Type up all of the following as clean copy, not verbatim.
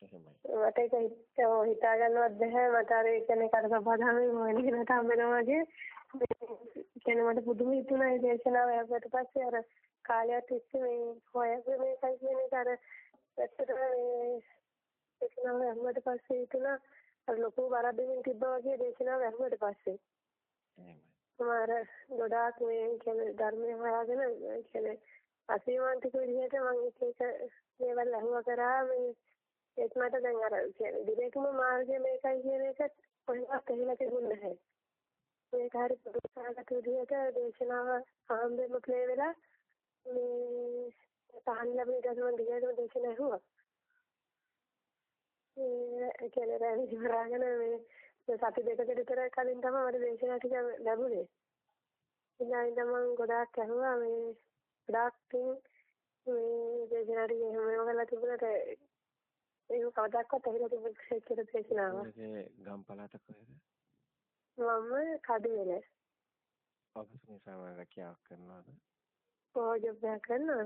එහෙමයි. මට ඒක හිතා ගන්නවත් බැහැ. මට අර ඒ කියන්නේ කර සබදාමේ මොනිනට හම්බෙනවා වගේ කියන්නේ මට පුදුම හිතුණා ඒ දේශනාව යකට පස්සේ අර කාලයක් තිස්සේ මේ හොයන්නේ මේකයි කියන එක අර ඇත්තටම මේ දේශනාව යකට පස්සේ හිතුණා අර ලොකු වරදින් තිබ්බා වගේ දේශනාව යකට පස්සේ. එහෙමයි. මාර ගොඩාක් මේ කියන්නේ ධර්මය හොයාගෙන කියන්නේ අසීමාන්තික විදිහට මම එක දේවල් අහුවා කරා මේ ඒත් මට දැන් අර කියන්නේ දිගටම මාර්ගය මේකයි කියන එක කොහෙවත් කියලා තිබුණේ නැහැ. මේක හරි පුදුසහගත විදිහට දේශනාව ආම්බෙම ප්ලේ වෙලා මේ තහන් ලැබෙන දවසම දිගටම දේශනාව ඇහුවා. ඒ කියන්නේ රැලි ඉවරගෙන මේ සති දෙකකට විතර කලින් තමයි මට දේශනාව ටික ලැබුණේ. ඉතින් මම ගොඩාක් ඇහුවා මේ ගොඩාක් මේ දේශනාව ටික එහෙම කරලා තිබුණාට ඒක කවදාවත් ඇහිලා තිබුණේ කියලා දේශනාව. ඒ ගම් පළාත කොහෙද? මම කඩුවෙල. ඔබතුමී සාමාන්‍ය රැකියාවක් කරනවද? ඔව් ජොබ් එකක් කරනවා.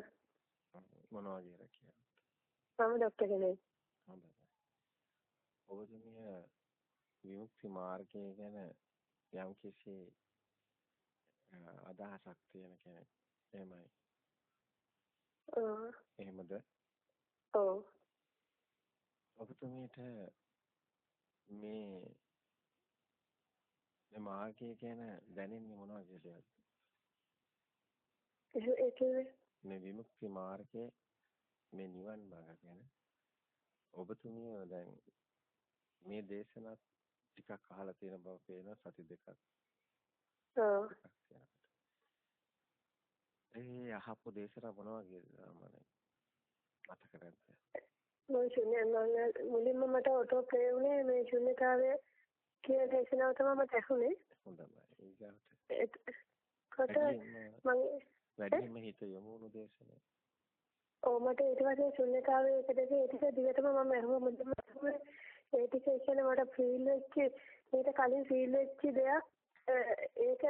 මොනවා වගේ රැකියාවක්? මම ડોක්ටර් කෙනෙක්. හොඳයි. ඔබතුමිය විමුක්ති මාර්ගය ගැන යම්කිසි අදහසක් තියෙන කෙනෙක්. එහෙමයි. එහෙමද? ඔව්. ඔබතුමියට මේ මාර්ගය ගැන දැනෙන්නේ මොන වගේ දෙයක්ද? ඒ කියන්නේ මේ විමුක්ති මාර්ගයේ මේ නිවන් මාර්ගය ගැන ඔබතුමිය දැන් මේ දේශනා ටිකක් අහලා තියෙන බව පේනවා සති දෙකක්. ඔව්. ඒ අහපු දේශනා මොන වගේද සාමාන්‍යයෙන් මතක නැද්ද? මුලින්ම මට ඔටෝ ප්ලේ වුණේ මේ ශුන්‍යතාවය කියන දේශනාව තමයි මට ඇහුනේ. හොඳයි. ඊගාට කොට මම වැඩිම හිත යොමු වුණු දේශනාව. ඔව් මට ඊට පස්සේ ශුන්‍යතාවයේ එක දෙක ඊට දිගටම මම ඇහුවා මුලින්ම ඒ ටික කියන්නේ මට ෆීල් වෙච්ච ඊට කලින් ෆීල් වෙච්ච දෙයක් ඒක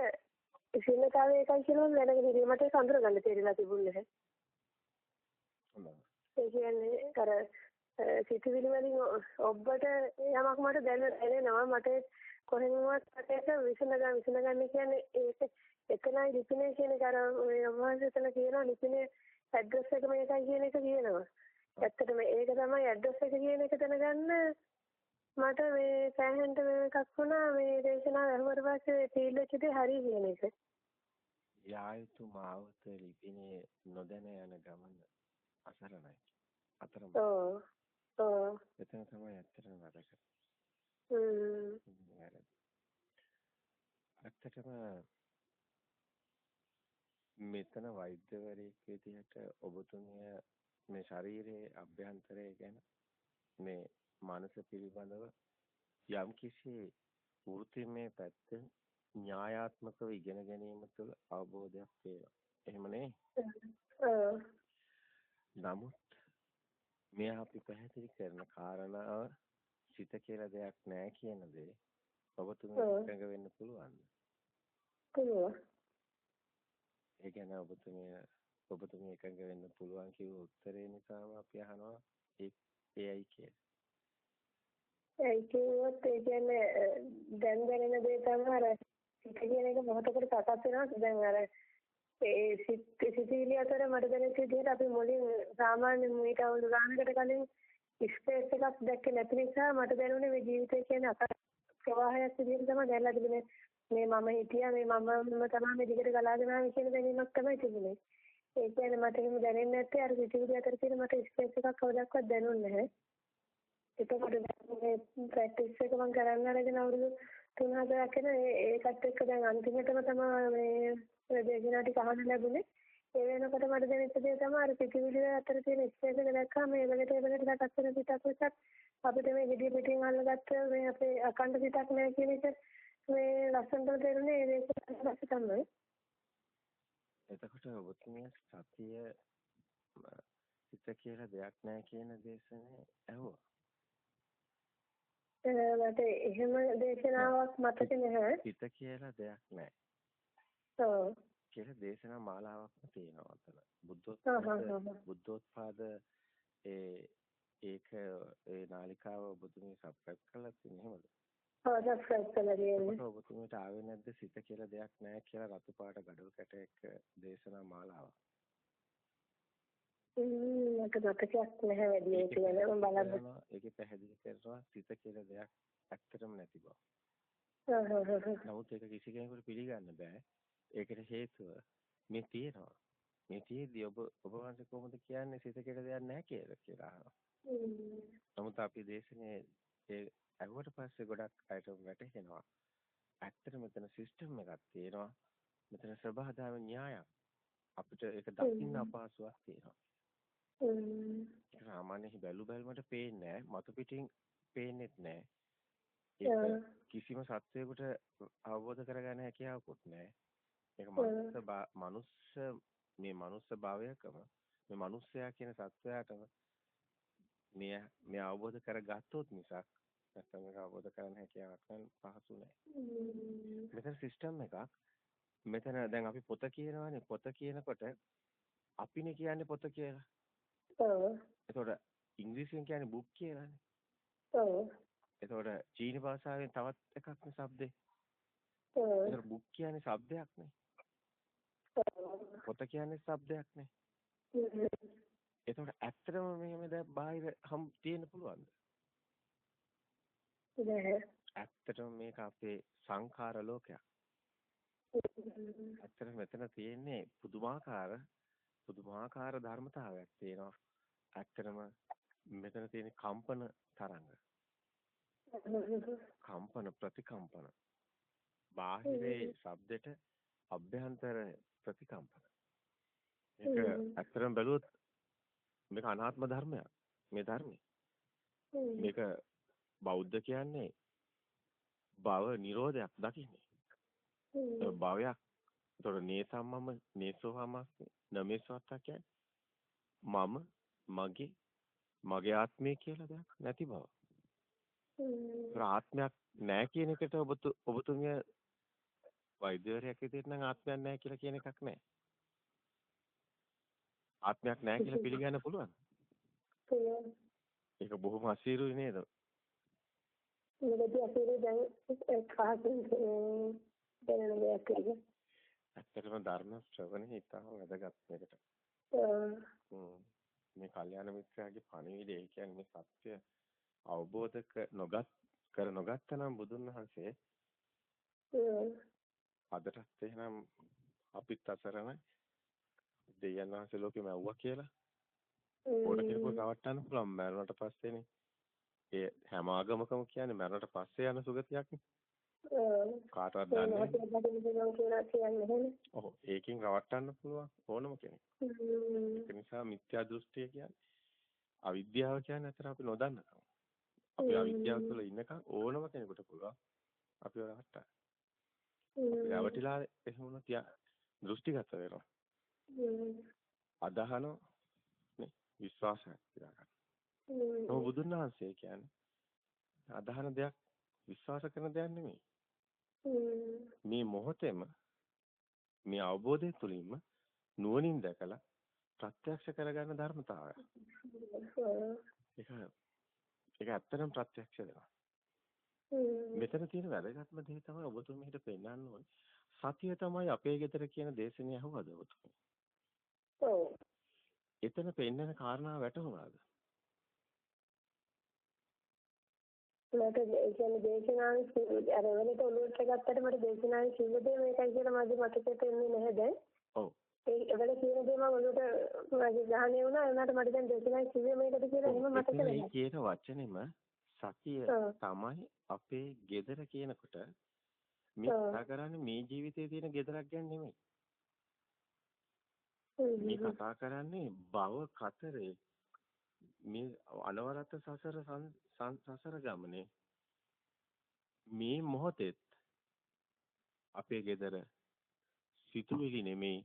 ශුන්‍යතාවය එකයි කියලා මම දැනගෙන ඉතින් මට ඒක අඳුරගන්න තේරිලා තිබුණේ නැහැ. ඒ කියන්නේ අර සිතුවිලි වලින් ඔබට යමක් මට දැනෙනවා මට කොහෙන්වත් මට විසඳගන්න කියන්නේ ඒක එතනයි ලිපිනේ කියන එක අර ඔය වහන්සේතන කියන ලිපිනේ ඇඩ්‍රස් එක මේකයි කියන එක කියනවා. ඇත්තටම ඒක තමයි ඇඩ්‍රස් එක කියන එක දැනගන්න මට මේ සෑහෙන්න එකක් වුණා මේ දේශනාව අහුවට පස්සේ ෆීල් වෙච්ච දේ හරි කියන එක. යායුතු මාවත ලිපිනේ නොදැන යන ගමන අසරණයි. අතරම. ඔව්. ඔව්. එතන තමයි ඇත්තටම වැඩක. ඇත්තටම මෙතන වෛද්‍යවරයෙක් විදිහට ඔබතුමිය මේ ශරීරයේ අභ්‍යන්තරය ගැන මේ මනස පිළිබඳව යම්කිසි වෘත්තිමය පැත්තෙන් න්‍යායාත්මකව ඉගෙන ගැනීම තුළ අවබෝධයක් තියෙනවා. එහෙම නේ? නමුත් මේ අපි පැහැදිලි කරන කාරණාව සිත කියලා දෙයක් නැහැ කියන දේ ඔබතුමිය එකඟ වෙන්න පුළුවන්ද? පුළුවන්. ඒ කියන්නේ ඔබතුමිය එකඟ වෙන්න පුළුවන් කිව්ව උත්තරේ නිසාම අපි අහනවා ඒයි කියලා. ඒ කියන්නේ දැන් දැනෙන දේ තමයි අර සිත කියන එක මොහොතකට සකස් වෙනවා. දැන් අර ඒ සිතිවිලි අතර මට දැනෙච්ච විදිහට අපි මුලින් සාමාන්‍ය මේක අවුරුදු ගානකට කලින් ස්පේස් එකක් දැක්කේ නැති නිසා මට දැනුනේ මේ ජීවිතය කියන්නේ ප්‍රවාහයක් විදිහට තමයි දැනලා තිබුණේ. මේ මම හිටියා මේ මම තමයි මේ දිගට ගලාගෙන ආවේ කියන දැනීමක් තමයි තිබුණේ. ඒ කියන්නේ මට එහෙම දැනෙන්නේ නැත්තේ අර සිතිවිලි අතර තියෙන මට ස්පේස් එකක් කවදාවත් දැනුන්නේ නැහැ. එතකොට මේ ප්‍රැක්ටිස් එක මම කරන්න අරගෙන අවුරුදු 3-4ක් යන ඒකත් එක්ක දැන් අන්තිමටම තමයි මේ දේශනා ටික අහන්න ලැබුණේ. ඒ වෙනකොට මට දැනෙච්ච දේ තමයි අර සිතිවිලි අතර තියෙන ස්පේස් එක දැක්කම මේ වෙලට සකස් වෙන පිටක් විසක් අපිට මේ විදිය පිටින් අල්ලගත්ත මේ අපේ අකණ්ඩ පිටක් නැහැ කියන එක මේ ලස්සනට තේරුනේ ඒ දේශනාව තමයි. එතකොට ඔබතුමිය සතිය සිත කියලා දෙයක් නැහැ කියන දේශනේ ඇහුවා. මට එහෙම දේශනාවක් මතක නැහැ. සිත කියලා දෙයක් නැහැ. ඔව්. කියලා දේශනා මාලාවක්ම තියෙනවා අතන. බුද්ධෝත්පාද ඒක ඒ නාලිකාව ඔබතුමී සබ්ස්ක්‍රයිබ් කරලා තියෙන්නේ එහෙමද? ඔව් සබ්ස්ක්‍රයිබ් කරලා තියෙන්නේ. ඒකට ඔබතුමීට ආවේ නැද්ද සිත කියලා දෙයක් නැහැ කියලා රතු පාට ගඩොල් කැටයක දේශනා මාලාවක්. මට මතකයක් නැහැ වැඩි ඒක ගැන මම බලන්න. ඒකේ පැහැදිලි කරනවා සිත කියලා දෙයක් ඇත්තටම නැති බව. නමුත් ඒක කිසි කෙනෙකුට පිළිගන්න බෑ. ඒකට හේතුව මේ තියෙනවා. මේ තියෙද්දි ඔබ වහන්සේ කොහොමද කියන්නේ සිත කියලා දෙයක් නැහැ කියලා අහනවා. නමුත් අපි දේශනේ ඒ අහුවට පස්සේ ගොඩක් අයට වැටහෙනවා. ඇත්තට මෙතන සිස්ටම් එකක් තියෙනවා. මෙතන සබහාදාම න්‍යායක්. අපිට ඒක දකින්න අපහසුයක් තියෙනවා. ඒක සාමාන්‍යයෙන් බැලුමට පේන්නේ නැහැ. මතු පිටින් පේන්නේත් නැහැ. ඒක කිසිම සත්වයකට අවබෝධ කරගන්න හැකියාවකුත් නැහැ. ඒක මනුස්ස භාවයකම මේ මනුස්සයා කියන සත්වයාටම මේ අවබෝධ කරගත්තොත් මිසක් නැත්නම් මේක අවබෝධ කරගන්න හැකියාවක් නම් පහසු නැහැ. මෙතන සිස්ටම් එකක්. මෙතන දැන් අපි පොත කියනවානේ. පොත කියනකොට අපිනේ කියන්නේ පොත කියලා. ඔව්. එතකොට ඉංග්‍රීසියෙන් කියන්නේ බුක් කියලානේ. ඔව්. එතකොට චීන භාෂාවෙන් තවත් එකක් නේ શબ્දේ. ඔව්. එතකොට බුක් කියන්නේ શબ્දයක් නේ. පොත කියන්නේ શબ્දයක් නේ. එතකොට ඇත්තටම මෙහෙම දැන් බාහිර තියෙන්න පුළුවන්ද? නෑ. ඇත්තටම මේක අපේ සංඛාර ලෝකයක්. ඇත්තටම මෙතන තියෙන්නේ පුදුමාකාර ධර්මතාවයක් තියෙනවා. ඇත්තටම මෙතන තියෙන කම්පන තරංග. කම්පන ප්‍රතිකම්පන. බාහිරේ ශබ්දෙට අභ්‍යන්තර ප්‍රතිකම්පන. මේක ඇත්තටම බැලුවොත් මේක අනාත්ම ධර්මයක්. මේ ධර්මය. මේක බෞද්ධ කියන්නේ භව නිරෝධයක් දකින්නේ. භවයක්. ඒතොර නේසම්මම නේසෝහමස්මි නමේසවත්තා කියන්නේ මම මගේ ආත්මය කියලා දෙයක් නැති බව. ආත්මයක් නැහැ කියන එකට ඔබතුමිය වෛද්‍යවරයෙක් විදිහට නම් ආත්මයක් නැහැ කියලා කියන එකක් නැහැ. ආත්මයක් නැහැ කියලා පිළිගන්න පුළුවන්. ඒක බොහොම අසීරුයි නේද? මේකදී අපේ දැන් කාසින් දැනෙන දෙයක් ඒක. ඇත්තටම ධර්ම ශ්‍රවණය ඉතාම වැදගත් මේකට. මේ කල්යාණ මිත්‍රයාගේ පණිවිඩය කියන්නේ මේ සත්‍ය අවබෝධ කර නොගත්තනම් බුදුන් වහන්සේ අදටත් එහෙනම් අපිත් අසරණ දෙයයන් වහන්සේ ලෝකෙම ඇව්වා කියලා ඕන කෙනෙකුට රවට්ටන්න පුළුවන් මරණයට පස්සේනේ. ඒ හැම ආගමකම කියන්නේ මරණයට පස්සේ යන සුගතියක්නේ. කාටවත් දන්නේ නැහැ. ඔව් ඒකෙන් රවට්ටන්න පුළුවන් ඕනම කෙනෙක්. ඒක නිසා මිත්‍යා දෘෂ්ටිය කියන්නේ අවිද්‍යාව කියන්නේ අතර අපි නොදන්නකම. අපි අවිද්‍යාව තුළ ඉන්නකම් ඕනම කෙනෙකුට පුළුවන් අපිව රවට්ටන්න. රවටිලා එහෙම වුණොත් දෘෂ්ටිගත වෙනවා. අදහන නේ විශ්වාසයක් තියාගන්න. ඔව් බුදුන් වහන්සේ කියන්නේ අදහන දෙයක් විශ්වාස කරන දෙයක් නෙමෙයි. මේ මොහොතේම මේ අවබෝධය තුළින්ම නුවණින් දැකලා ප්‍රත්‍යක්ෂ කරගන්න ධර්මතාවය. ඒක ඇත්තටම ප්‍රත්‍යක්ෂ වෙනවා. මෙතන තියෙන වැදගත්ම දේ තමයි ඔබතුමීට පෙන්වන්න ඕනේ. සතිය තමයි අපේ ගෙදර කියන දේශනේ අහුවද ඔබතුමී? ඔව්. එතන පෙන්වන කාරණා වැටහුණාද? මට ඒ කියන්නේ දේශනාවේ අර වෙලට ඔළුවට ගත්තට මට දේශනාවේ කිව්ව දේ මේකයි කියලා මගේ මතකෙට එන්නේ නැහැ දැන්. ඔව්. ඒ වෙලේ කියන දේ මම ඔළුවට මගේ ගහණය වුණා. එනකට මට දැන් දේශනාවේ කිව්වේ මේකද කියලා එහෙම මතක නැහැ. මේ කියන වචනේම සතිය තමයි අපේ ගෙදර කියනකොට මේ කතා කරන්නේ මේ ජීවිතයේ තියෙන ගෙදරක් ගැන නෙමෙයි. මේ කතා කරන්නේ භව කතරේ මේ අනවරත සසර ගමනේ මේ මොහොතේ අපේ ගෙදර සිතුවිලි නෙමෙයි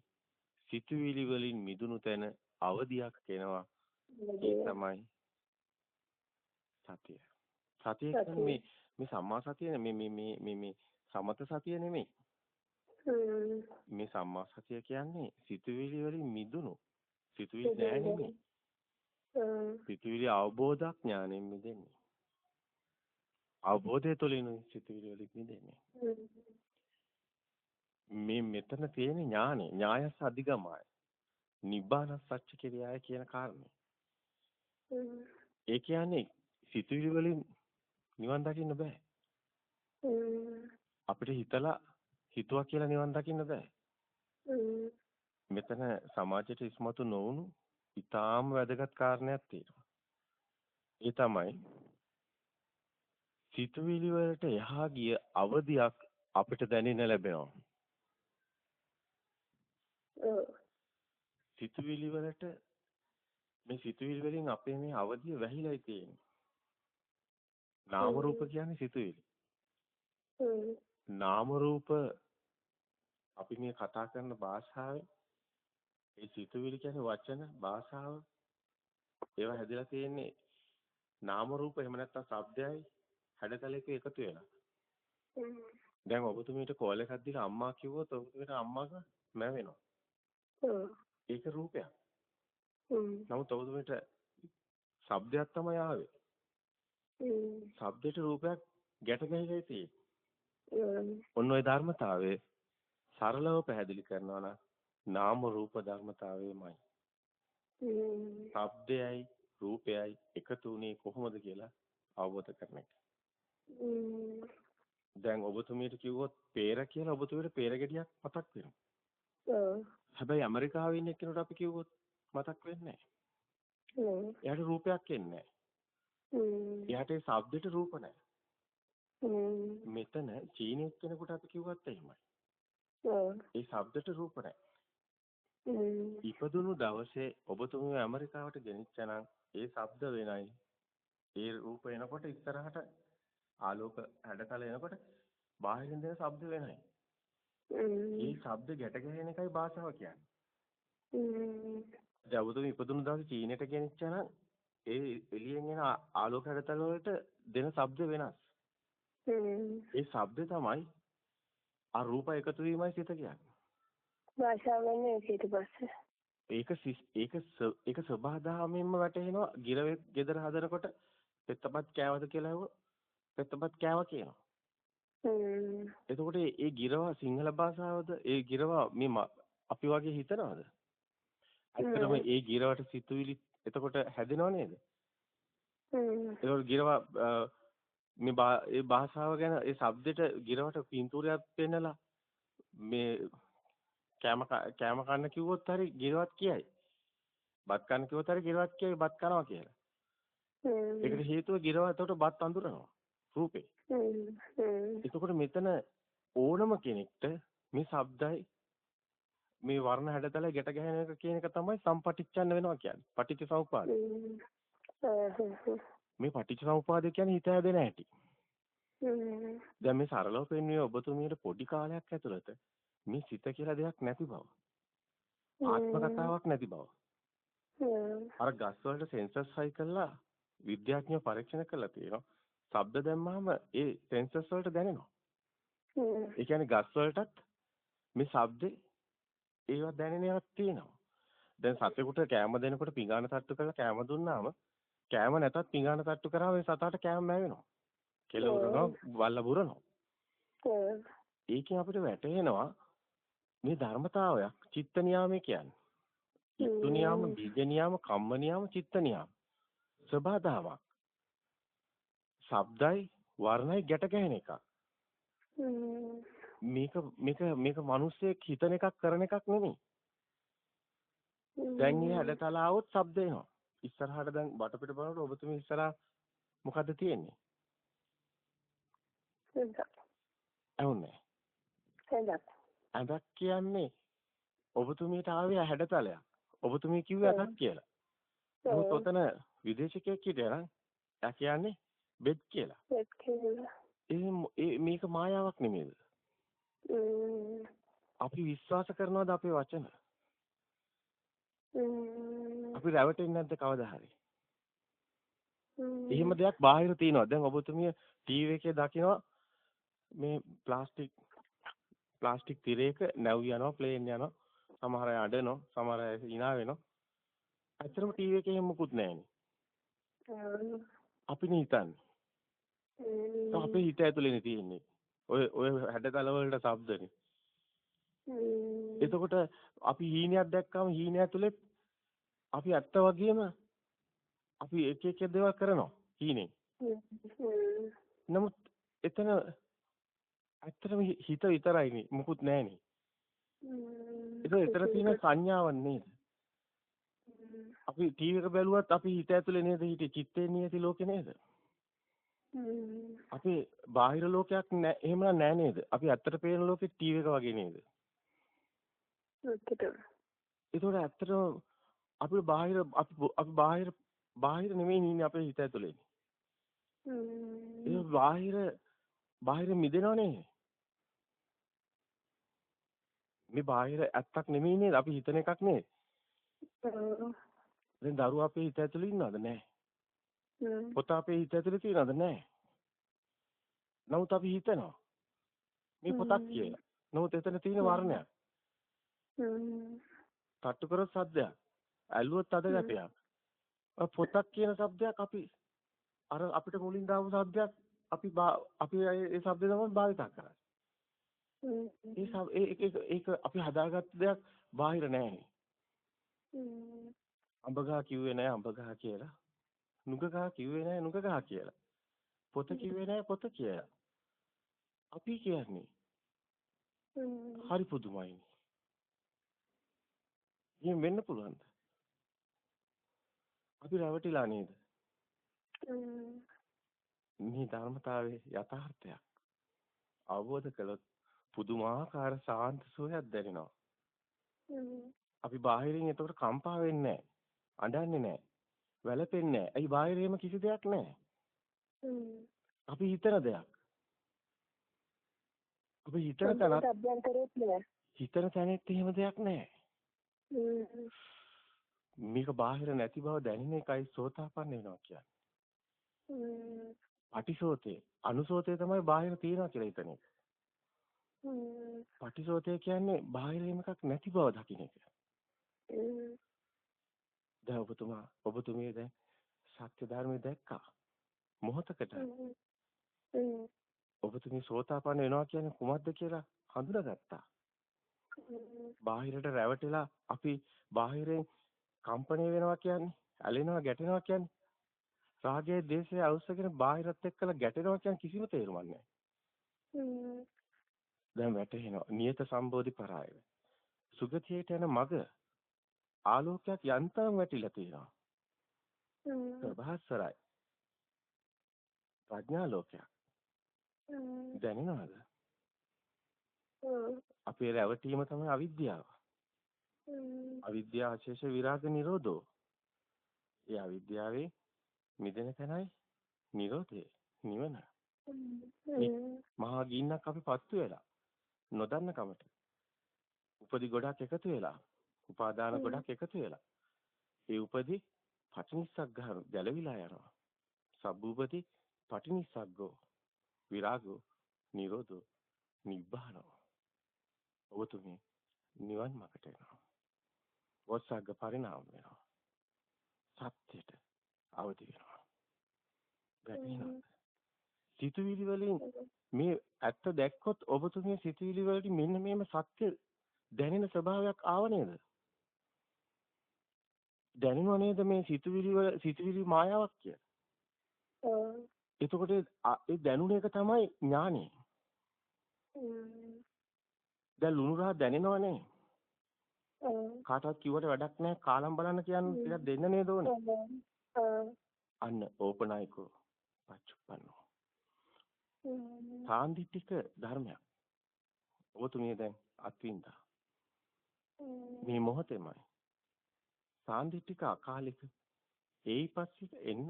සිතුවිලි වලින් මිදුණු තැන අවදියක් එනවා. ඒ තමයි සතිය. සතිය කියන්නේ මේ සම්මා සතිය මේ සමත සතිය නෙමෙයි. මේ සම්මා සතිය කියන්නේ සිතුවිලි වලින් මිදුණු සිතුවිලි නෑ නෙමෙයි. සිතුවිලි අවබෝධ ඥාණයෙන් මිදෙන්නේ. අවබෝධය තුළින් සිතුවිලි වලින් මිදෙන්නේ. මේ මෙතන තියෙන ඥානෙ ඥායස අධිගමයි. නිබ්බාන සත්‍ය කිරියාය කියන කාරණේ. ඒ කියන්නේ සිතුවිලි වලින් නිවන් දකින්න බෑ. අපිට හිතුවා කියලා නිවන් දකින්න බෑ. මෙතන සමාජයට ඉස්මතු නොවුණු ඊටාම වැදගත් කාරණයක් තියෙනවා. ඒ තමයි සිතුවිලි වලට එහා ගිය අවධියක් අපිට දැනෙන්න ලැබෙනවා. සිතුවිලි වලට මේ සිතුවිලි වලින් අපේ මේ අවධිය වැහිලායි තියෙන්නේ. නාම රූප කියන්නේ සිතුවිලි. නාම රූප අපි මේ කතා කරන භාෂාවේ ඒ සිතුවිලි කියන්නේ වචන භාෂාව ඒවා හැදලා තියෙන්නේ නාම රූප එහෙම නැත්නම් ශබ්දයයි හැඩතලයක එකතු වෙලා. දැන් ඔබතුමීට කෝල් එකක් දීලා අම්මා කිව්වොත් ඔබතුමීට අම්මාක මැවෙනවා. ඒක රූපයක්. නමුත් ඔබතුමීට ශබ්දයක් තමයි ආවේ. ශබ්දයට රූපයක් ගැට ගැහිලා තියෙන්නේ. ඔන්න ඔය ධර්මතාවයේ සරලව පැහැදිලි කරනවා නම් නාම රූප ධර්මතාවයමයි. ශබ්දයයි රූපයයි එකතු වුණේ කොහොමද කියලා අවබෝධ කරගන්න එක. දැන් ඔබතුමීට කිව්වොත් peer කියලා ඔබතුමීට peer ගෙඩියක් මතක් වෙනවා. හැබැයි ඇමරිකාවේ ඉන්න කෙනෙකුට අපි කිව්වොත් මතක් වෙන්නේ නැහැ. එයාට රූපයක් එන්නේ නැහැ. එයාට ඒ ශබ්දෙට රූප නැහැ. මෙතන චීනෙක් කෙනෙකුට අපි කිව්වත් එහෙමයි. ඒ ශබ්දෙට රූප නැහැ. ඉපදුණු දවසේ ඔබතුමිය ඇමරිකාවට ගෙනිච්චා නම් ඒ ශබ්ද වෙනයි. ඒ රූප එනකොට ඉස්සරහට ආලෝක හැඩතල එනකොට බාහිරින් දෙන ශබ්ද වෙනයි. මේ ශබ්ද ගැට ගැහෙන එකයි භාෂාව කියන්නේ. දැන් ඔබතුමිය ඉපදුණු දවසේ චීනෙට ගෙනිච්චා නම් ඒ එළියෙන් එන ආලෝක හැඩතල වලට දෙන ශබ්ද වෙනස්. ඒ ශබ්ද තමයි ආ රූප එකතු වීමයි සිත කියන්නේ. භාෂාව වෙන්නේ ඊට පස්සේ. ඒක සබහාදහමින්ම වැටෙනවා. ගිරවෙක් ගෙදර හදනකොට පෙත්තපත් කෑවද කියලා අහුව පෙත්තපත් කෑවා කියනවා. එතකොට ඒ ගිරව සිංහල භාෂාවද ඒ ගිරව මේ අපි වගේ හිතනවද? ඇත්තටම ඒ ගිරවට සිතුවිලි එතකොට හැදෙනව නේද? ඒකෝ ගිරව මේ ඒ භාෂාව ගැන ඒ શબ્දෙට ගිරවට පින්තූරයක් පෙන්නලා මේ කෑම කන්න කිව්වොත් හරි ගිරවත් කියයි. බත් කන්න කිව්වොත් හරි ගිරවත් කියයි බත් කනවා කියලා. ඒකට හේතුව ගිරව එතකොට බත් අඳුරනවා රූපේ. එතකොට මෙතන ඕනම කෙනෙක්ට මේ ශබ්දයි මේ වර්ණ හැඩතල ගැට ගැහෙන එක කියන එක තමයි සම්පටිච්ඡන්න වෙනවා කියන්නේ. පටිච්චසමුපාද. මේ පටිච්චසමුපාද කියන්නේ හිත හැදෙන හැටි. දැන් මේ සරලව පෙන්වුවේ ඔබතුමියට පොඩි කාලයක් ඇතුළත මේ සිත කියලා දෙයක් නැති බව. ආත්ම කතාවක් නැති බව. අර ගස් වලට සෙන්සර්ස් හයි කරලා විද්‍යාඥයෝ පරීක්ෂණ කරලා තියෙනවා. ශබ්ද දැම්මම ඒ සෙන්සර්ස් වලට දැනෙනවා. ඒ කියන්නේ ගස් වලටත් මේ ශබ්දේ ඒවා දැනෙන ඒවාක් තියෙනවා. දැන් සතෙකුට කෑම දෙනකොට පිඟාන තට්ටු කරලා කෑම දුන්නාම කෑම නැතත් පිඟාන තට්ටු කරාම ඒ සතාට කෑම මැවෙනවා. කෙල උරනවා, වල්ල බුරනවා. ඒකෙන් අපිට වැටහෙනවා මේ ධර්මතාවයක් චිත්ත නියාමයේ කියන්නේ. චිත්ත නියාම, බීජ නියාම, කම්ම නියාම, චිත්ත නියාම. සබදාවක්. ශබ්දයි වර්ණයි ගැට ගැහෙන එක. මේක මිනිස්සෙක් හිතන එකක් කරන එකක් නෙමෙයි. දැන් මේ හැඩතල આવොත් ශබ්ද එනවා. ඉස්සරහට දැන් වටපිට බලනකොට ඔබතුමී ඉස්සරහා මොකද්ද තියෙන්නේ? ඇහුන්නේ. ඇඳක් කියන්නේ ඔබතුමීට ආවේ හැඩතලයක්. ඔබතුමී කිව්වේ ඇඳක් කියලා. නමුත් ඔතන විදේශිකයෙක් හිටියා නම් එයා කියන්නේ බෙඩ් කියලා. මේක මායාවක් නෙමෙයිද? අපි විශ්වාස කරනවාද අපේ වචන? අපි රැවටෙන්නේ නැද්ද කවදා හරි? එහෙම දෙයක් බාහිර තියෙනවා. දැන් ඔබතුමිය ටීවී එකේ දකිනවා මේ ප්ලාස්ටික් තිරයක නැව් යනවා, ප්ලේන් යනවා. සමහර අය අඬනවා, සමහර අය hina වෙනවා. ඇත්තටම ටීවී එකේ මොකුත් නැහැනේ. අපිනේ හිතන්නේ. අපේ හිත ඇතුලේනේ තියෙන්නේ. ඔය හැඩතල වලට ශබ්දනේ. එතකොට අපි හීනයක් දැක්කම හීනය ඇතුලේ අපි ඇත්ත වගේම අපි එක එක දේවල් කරනවා හීනේ. නමුත් එතන ඇත්තටම හිත විතරයිනේ මොකුත් නැහැනේ. ඒක එතන තියෙන සංඥාවක් නේද? අපි ටීවී එක බැලුවත් අපි හිත ඇතුලේ නේද හිතේ චිත්තේ නියති ලෝකේ නේද? අපි බාහිර ලෝකයක් එහෙම නෑ නේද? අපි ඇත්තට පේන ලෝකෙ ටීවී එක වගේ නේද? ඒතකොට ඇත්තටම අපි බාහිර නෙමෙයි ඉන්නේ අපේ හිත ඇතුලේ. ඒ බාහිර මිදෙනවනේ. මේ බාහිර ඇත්තක් නෙමෙයි නේද? අපි හිතන එකක් නේද? දැන් දරුවා අපේ හිත ඇතුලේ ඉන්නවද? නැහැ. පොත අපේ හිත ඇතුලේ තියෙනවද? නැහැ. නමුත් අපි හිතනවා මේ පොතක් කියලා. නමුත් එතන තියෙන වර්ණයක්. තට්ටු කරොත් සද්දයක්. ඇල්ලුවොත් අද ගැටයක්. පොතක් කියන શબ્දයක් අපි අර අපිට මුලින් දාපු શબ્දයක් අපි ඒ શબ્ද තමයි භාවිත කරන්නේ. ඒක අපි හදාගත්ත දෙයක් බාහිර නැහැ. අඹ ගහ කිව්වේ නැහැ අඹ ගහ කියලා. නුග ගහ කිව්වේ නැහැ නුග ගහ කියලා. පොත කිව්වේ නැහැ පොත කියලා. අපි කියන්නේ හරි පුදුමයිනේ. එහෙම වෙන්න පුළුවන්ද? අපි රැවටිලා නේද? මේ ධර්මතාවයේ යථාර්ථයක් අවබෝධ කළොත් පුදුමාකාර ශාන්ත සුවයක් දැනෙනවා. අපි බාහිරින් ඒතකොට කම්පා වෙන්නේ නැහැ. අඬන්නේ නැහැ. වැළපෙන්නේ නැහැ. ඇයි බාහිරේම කිසි දෙයක් නැහැ. අපි හිතන දෙයක්. අපි හිතන තැනෙත් එහෙම දෙයක් නැහැ. මේක බාහිර නැති බව දැනෙන එකයි සෝතාපන්න වෙනවා කියන්නේ. පටිසෝතේ අනුසෝතේ තමයි බාහිර තියනවා කියලා හිතන එක. පටිසෝතේ කියන්නේ බාහිර එකක් නැති බව දකින්න එක. දැන් ඔබතුමිය දැන් සත්‍ය ධර්මයේ දැක්කා. මොහොතකට ඔබතුමිය සෝතාපන්න වෙනවා කියන්නේ කුමක්ද කියලා හඳුනාගත්තා. බාහිරට රැවටිලා අපි බාහිරෙන් කම්පණය වෙනවා කියන්නේ ඇලෙනවා ගැටෙනවා කියන්නේ රාගයේ දේශයේ අවශ්‍යගෙන බාහිරත් එක්කලා ගැටෙනවා කියන්නේ කිසිම තේරුමක් නැහැ. දැන් වැටෙනවා නියත සම්බෝධි පරායව. සුගතියට යන මග ආලෝකයක් යන්තම් වැටිලා තියෙනවා. ප්‍රභාස්වරයි. ප්‍රඥා ලෝකයක්. දැනෙනවද? අපේ රැවටීම තමයි අවිද්‍යාව. අවිද්‍යාව අශේෂ විරාග නිරෝධෝ. ඒ අවිද්‍යාවේ මිදෙන තැනයි නිරෝධය නිවන. මහා ගින්නක් අපි පත්තු වෙලා නොදන්න කමට. උපදි ගොඩක් එකතු වෙලා උපාදාන ගොඩක් එකතු වෙලා ඒ උපදි පටිනිස්සක් ගන්න ගැලවිලා යනවා. සබ්බූපති පටිනිස්සග්ගෝ විරාගෝ නිරෝධෝ නිබ්බානෝ. ඔබතුමී නිවන් මාර්ගට එනවා. වස්සග්ග පරිණාම වෙනවා. සත්‍යයට අවදි වෙනවා. වැටෙනවා. සිතුවිලි වලින් මේ ඇත්ත දැක්කොත් ඔබතුමිය සිතුවිලි වලට මෙන්න මේම සත්‍ය දැනෙන ස්වභාවයක් ආව නේද? දැනෙනව නේද මේ සිතුවිලි මායාවක් කියලා? එතකොට ඒ දැනුන එක තමයි ඥානෙ. දැන් ලුණු රහ දැනෙනවනේ. කාටවත් කිව්වට වැඩක් නැහැ කාලම් බලන්න කියන්නේ ටිකක් දෙන්න නේද ඕනේ? අන්න ඕපනායකෝ පච්චුප්පන්නෝ. සාන්දිටික ධර්මයක්. ඔබතුමිය දැන් අත්විඳා. මේ මොහොතේමයි. සාන්දිටික අකාලික ඒයිපස්සිට එන්න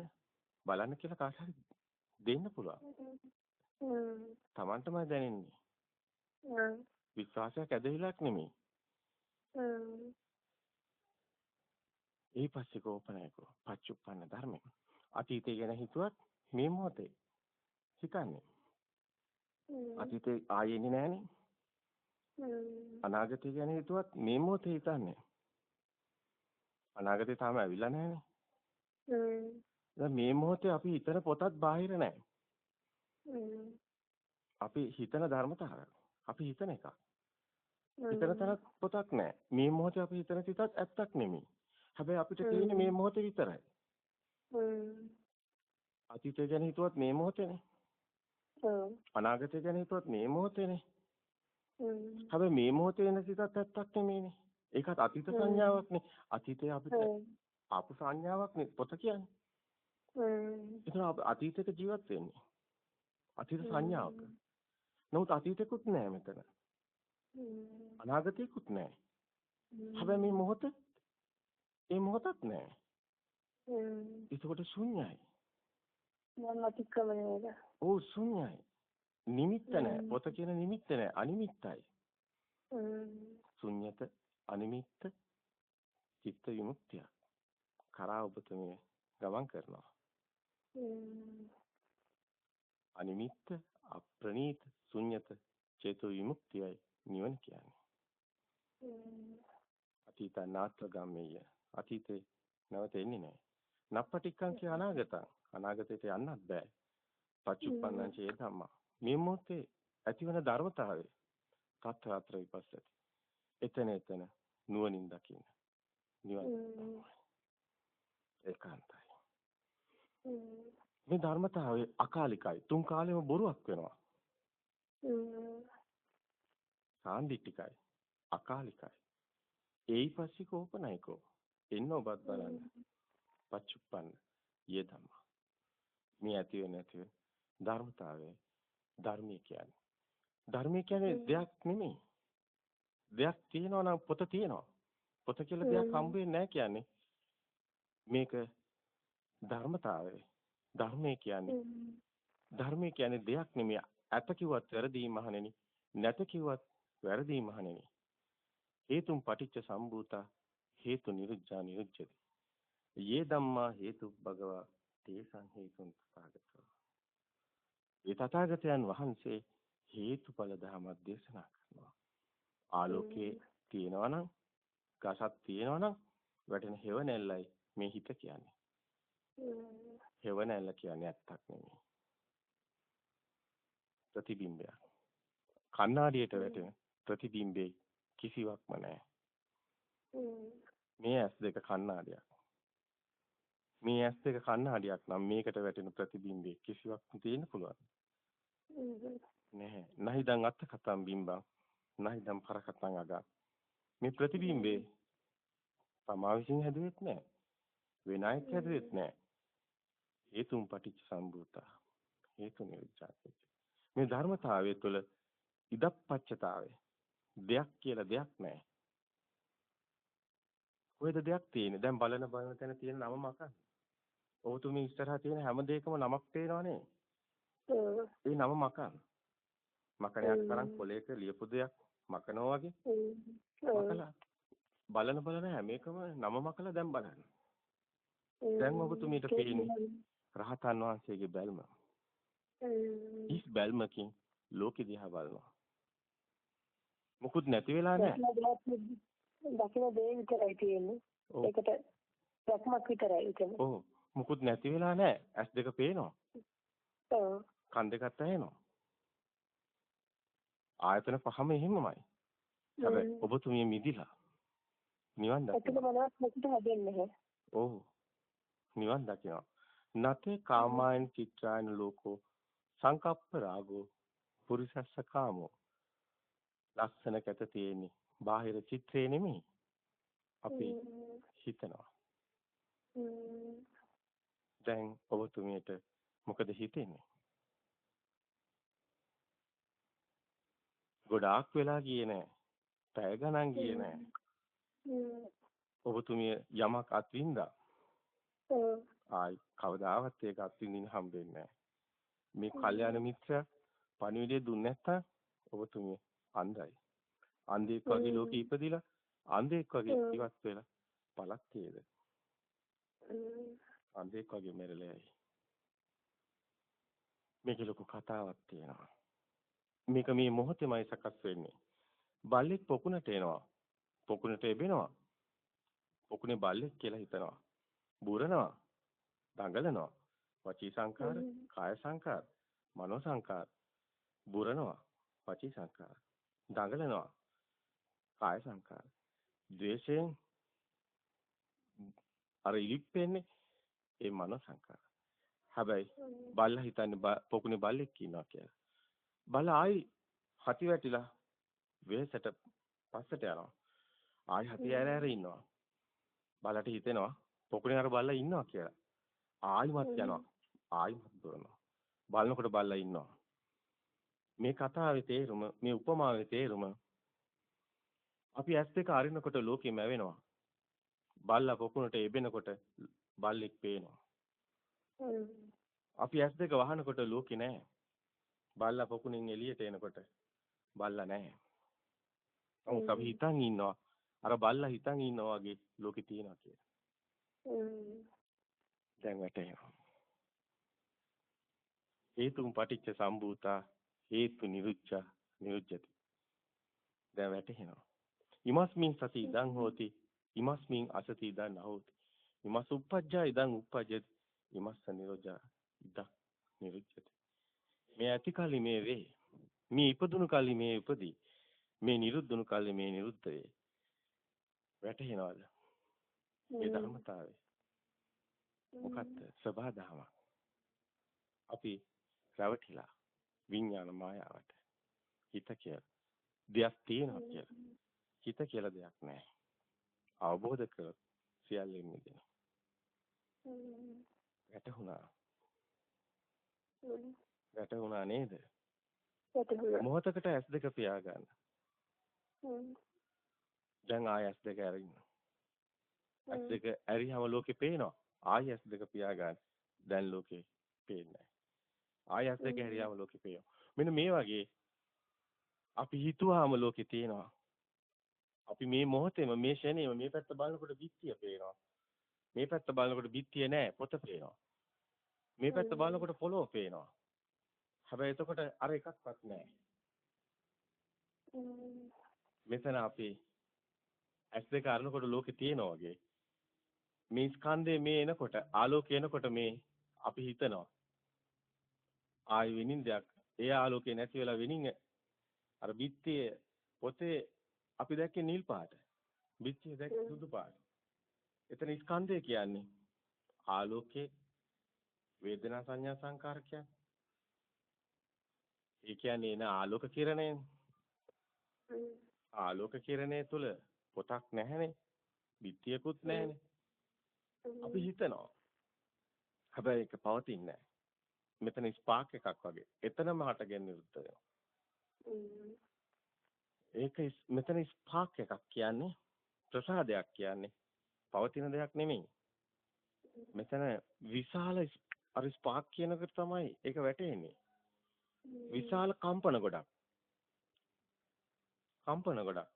බලන්න කියලා කාට හරි දෙන්න පුළුවන්. Tamanටමයි දැනෙන්නේ. විශ්වාසයක් ඇදහිලාක් නෙමෙයි. ඒයිපස්සික ඕපනායකෝ පච්චුප්පන්න ධර්මයක්. අතීතය ගැන හිතුවත් මේ මොහොතේ හිතන්නේ. අතීතේ ආයේ ඉන්නේ නැහනේ. අනාගතය ගැන හිතුවත් මේ මොහොතේ හිතන්නේ. අනාගතේ තාම ඇවිල්ලා නැහැනේ. හ්ම්. දැන් මේ මොහොතේ අපි හිතන පොතත් බාහිර නැහැ. අපි හිතන ධර්මතාවය. අපි හිතන එක. හිතන තරක් පොතක් නැහැ. මේ මොහොතේ අපි හිතන සිතත් ඇත්තක් නෙමෙයි. හැබැයි අපිට තියෙන්නේ මේ මොහොතේ විතරයි. අතීතය ගැන හිතුවත් මේ මොහොතේනේ. අනාගතය ගැන හිතුවත් මේ මොහොතේනේ. හැබැයි මේ මොහොතේ වෙන සිතත් ඇත්තක් නෙමෙයිනේ. ඒකත් අතීත සංඥාවක්නේ. අතීතයේ අපිට ආපු සංඥාවක්නේ පොත කියන්නේ. ඒතර අතීතයක ජීවත් වෙන්නේ. අතීත සංඥාවක. නමුත් අතීතෙකුත් නෑ මෙතන. අනාගතයකුත් නෑ. හැබැයි මේ මොහොත ඒ මොහොතක් නෑ. ඒකට ශුන්‍යයි. මම අතික්‍රමණයද? ඔව් ශුන්‍යයි. නිමිත්ත නෑ. පොත කියන නිමිත්ත නෑ. අනිමිත්තයි. ශුන්‍යත අනිමිත්ත චිත්ත විමුක්තිය. කරා ඔබතුමිය ගමන් කරනවා. අනිමිත්ත අප්‍රණීත ශුන්‍යත චේතෝ විමුක්තියයි නිවන කියන්නේ. අතීත නාත්ගාමීය. අතීතේ නැවත එන්නේ නැහැ. නප්පටික්කං කිය අනාගතං. අනාගතයට යන්නත් බෑ. පච්චුප්පන්නං චේ ධම්මා. මේ මොහොතේ ඇතිවන ධර්මතාවය තත්ත්‍ර විපස්සති. එතන නුවණින් දකින්න. නිවන. ඒකාන්තයි. මේ ධර්මතාවය අකාලිකයි. තුන් කාලෙම බොරුවක් වෙනවා. සාන්දිටිකයි. අකාලිකයි. ඒයිපස්සිකෝපනයිකෝ. එන්න ඔබත් බලන්න. පච්චුප්පන්න යේ ධම්මා. මේ ඇති වෙන නැති වෙන ධර්මතාවය ධර්මය කියන්නේ. ධර්මය කියන්නේ දෙයක් නෙමෙයි. දෙයක් තියෙනවා නම් පොත තියෙනවා. පොත කියලා දෙයක් හම්බ වෙන්නේ නැහැ කියන්නේ. මේක ධර්මතාවය. ධර්මය කියන්නේ දෙයක් නෙමෙයි. ඇත කිව්වත් වැරදි මහණෙනි. නැත කිව්වත් වැරදි මහණෙනි. හේතුම් පටිච්ච සම්භූතා හේතු නිරුද්ධා නිරුද්ධති. යේ ධම්මා හේතු භගවා තේසං හේතුන් තථාගතෝ. ඒ තථාගතයන් වහන්සේ හේතුඵල ධර්මයක් දේශනා කරනවා. ආලෝකයේ තියෙනවා නම්, ගසක් තියෙනවා නම් වැටෙන හේව නැල්ලයි මේ හිත කියන්නේ. හේව නැල්ල කියන්නේ ඇත්තක් නෙමෙයි. ප්‍රතිබිම්බයක්. කණ්ණාඩියට වැටෙන ප්‍රතිබිම්බේ කිසිවක්ම නැහැ. මේ ඇස් දෙක කණ්ණාඩියක්. මේ ඇස් දෙක කණ්ණාඩියක් නම් මේකට වැටෙන ප්‍රතිබිම්බේ කිසිවක් තියෙන්න පුළුවන්. නැහැ. නහිදං අත්ථ කතම් බිම්බං නහිදං පරකටං අගා. මේ ප්‍රතිබිම්බේ තමා විසින් හැදුවෙත් නැහැ. වෙන අයෙක් හැදුවෙත් නැහැ. හේතුම් පටිච්ච සම්භූතා. හේතු නිරුද්ධාති. මේ ධර්මතාවය තුළ ඉදප්පච්චතාවය දෙයක් කියලා දෙයක් නැහැ. කොහෙද දෙයක් තියෙන්නේ? දැන් බලන තැන තියෙන නම මකන්න. ඔබතුමී ඉස්සරහා තියෙන හැම දෙයකම නමක් පේනවනේ. ඒ නම මකන්න. මකණයක් තරම් කොලයක ලියපු දෙයක් මකනවා වගේ. මකලා බලන හැම එකම නම මකලා දැන් බලන්න. දැන් ඔබතුමීට පේන්නේ රහතන් වහන්සේගේ බැල්ම. ඉස් බැල්මකින් ලෝකෙ දිහා බලනවා. මොකුත් නැති වෙලා නැහැ. දකින්න දේ විතරයි තියෙන්නේ. ඒකට ප්‍රශ්නක් විතරයි කියන්නේ. ඔව්. මොකුත් නැති වෙලා නැහැ. ඇස් දෙක පේනවා. ඔව්. කන් දෙකත් ඇහෙනවා. ආයතන පහම එහෙමමයි. හැබැයි ඔබතුමිය මිදිලා නිවන් දකිනවා. ඒක මොනවත් නැතිව හැදෙන්නේ නැහැ. ඔව්. නිවන් දකිනවා. නතේ කාමායන චිත්‍රායන ලෝකෝ සංකප්ප රාගෝ පුරිසස්ස කාමෝ. ලස්සන කැත තියෙන්නේ බාහිර චිත්‍රේ නෙමෙයි. අපි හිතනවා. දැන් ඔබතුමියට මොකද හිතෙන්නේ? ගොඩාක් වෙලා ගියේ නෑ. පැය ගණන් ගියේ නෑ. ඔබතුමිය යමක් අත්විඳා. ආයි කවදාවත් ඒක අත්විඳින්න හම්බෙන්නේ නෑ. මේ කල්යාණ මිත්‍යා පණිවිඩය දුන්නේ නැත්තම් ඔබතුමිය අන්ධයි. අන්ධෙක් වගේ ලෝකෙ ඉපදිලා අන්ධෙක් වගේ ඉවත් වෙලා පළක් තියේද? අන්ධෙක් වගේ මෙරළයි. මේක ලොකු කතාවක් තියෙනවා. මේක මේ මොහොතේමයි සකස් වෙන්නේ. බල්ලෙක් පොකුණට එනවා. පොකුණට එබෙනවා. පොකුණේ බල්ලෙක් කියලා හිතනවා. බුරනවා, දඟලනවා. වචී සංකාර, කාය සංකාර, මනෝ සංකාර. බුරනවා, වචී සංකාර. දඟලනවා, කාය සංකාර. ද්වේෂයෙන් අර ඉලිප්පෙන්නේ ඒ මනෝ සංකාර. හැබැයි බල්ලා හිතන්නේ පොකුණේ බල්ලෙක් ඉන්නවා කියලා. බල්ලා ආයි හති වැටිලා වෙහෙසට පස්සට යනවා. ආයි හති ඇර ඉන්නවා. බල්ලට හිතෙනවා පොකුණේ අර බල්ලා ඉන්නවා කියලා. ආයිමත් යනවා. ආයිමත් දුවනවා. බලනකොට බල්ලා ඉන්නවා. මේ කතාවේ තේරුම, මේ උපමාවේ තේරුම අපි ඇස් දෙක අරිනකොට ලෝකෙම වැවෙනවා. බල්ලා පොකුණට එබෙනකොට බල්ලෙක් පේනවා. අපි ඇස් දෙක වහනකොට ලෝකෙ නැහැ. බල්ලා පොකුණෙන් එළියට එනකොට බල්ලා නැහැ. නමුත් අපි හිතන් ඉන්නවා අර බල්ලා හිතන් ඉන්නවා වගේ ලෝකෙ තියෙනවා කියලා. දැන් වැටෙනවා. හේතුන් පටිච්ච සම්භූතා හේතු නිරුච්චා නිරුච්චති. දැන් වැටෙනවා. ඉමස්මින් සති ඉදං හෝති ඉමස්මින් අසති ඉදං නහෝති. ඉමස් උප්පජ්ජා ඉදං උප්පජ්ජති. ඉමස්ස නිරෝධා ඉදං නිරුච්චති. මේ ඇති කලි මේ වේ. මේ ඉපදුණු කලි මේ උපදී. මේ නිරුද්ධුණු කලි මේ නිරුද්ධ වේ. වැටහෙනවද? මේ ධර්මතාවය. මොකක්ද? සබහා දහම. අපි රැවටිලා විඥාන මායාවට. හිත කියලා දෙයක් තියෙනවා කියලා. හිත කියලා දෙයක් නැහැ. අවබෝධ කර සියල්ලෙන් මිදෙනවා. වැටුණා. වැටුණා නේද? මොහොතකට ඇස් දෙක පියාගන්න. දැන් ආය ඇස් දෙක ඇරින්න. ඇස් දෙක ඇරියම ලෝකේ පේනවා. ආය ඇස් දෙක පියාගන්න. දැන් ලෝකේ පේන්නේ නැහැ. ආය ඇස් දෙක ඇරියම ලෝකේ පේනවා. මෙන්න මේ වගේ අපි හිතුවාම ලෝකේ තියෙනවා. අපි මේ මොහොතේම මේ ෂණේම මේ පැත්ත බලනකොට බිත්තිය පේනවා. මේ පැත්ත බලනකොට බිත්තිය නැහැ පොත පේනවා. මේ පැත්ත බලනකොට පොළොව පේනවා. හැබැයි එතකොට අර එකක්වත් නැහැ. මෙතන අපි ඇස් දෙක අරනකොට ලෝකේ තියෙනවා වගේ. මේ ස්කන්ධේ මේ එනකොට ආලෝකය එනකොට මේ අපි හිතනවා. ආයි වෙනින් දෙයක්. ඒ ආලෝකේ නැති වෙලා වෙනින් අර බිත්තිය පොතේ අපි දැක්කේ නිල් පාට. බිත්තිය දැක්කේ සුදු පාට. එතන ස්කන්ධය කියන්නේ ආලෝකේ වේදනා සංඥා සංකාර කියන්නේ. ඒ කියන්නේ එන ආලෝක කිරණය. ආලෝක කිරණය තුල පොතක් නැහැනේ. බිත්තියකුත් නැහැනේ. අපි හිතනවා. හැබැයි ඒක පවතින්නේ නැහැ. මෙතන ස්පාක් එකක් වගේ. එතනම හටගෙන නිරුද්ධ වෙනවා. ඒක මෙතන ස්පාක් එකක් කියන්නේ ප්‍රසාදයක් කියන්නේ පවතින දෙයක් නෙමෙයි. මෙතන විශාල අර ස්පාක් කියනකට තමයි ඒක වැටෙන්නේ. විශාල කම්පන ගොඩක්. කම්පන ගොඩක්.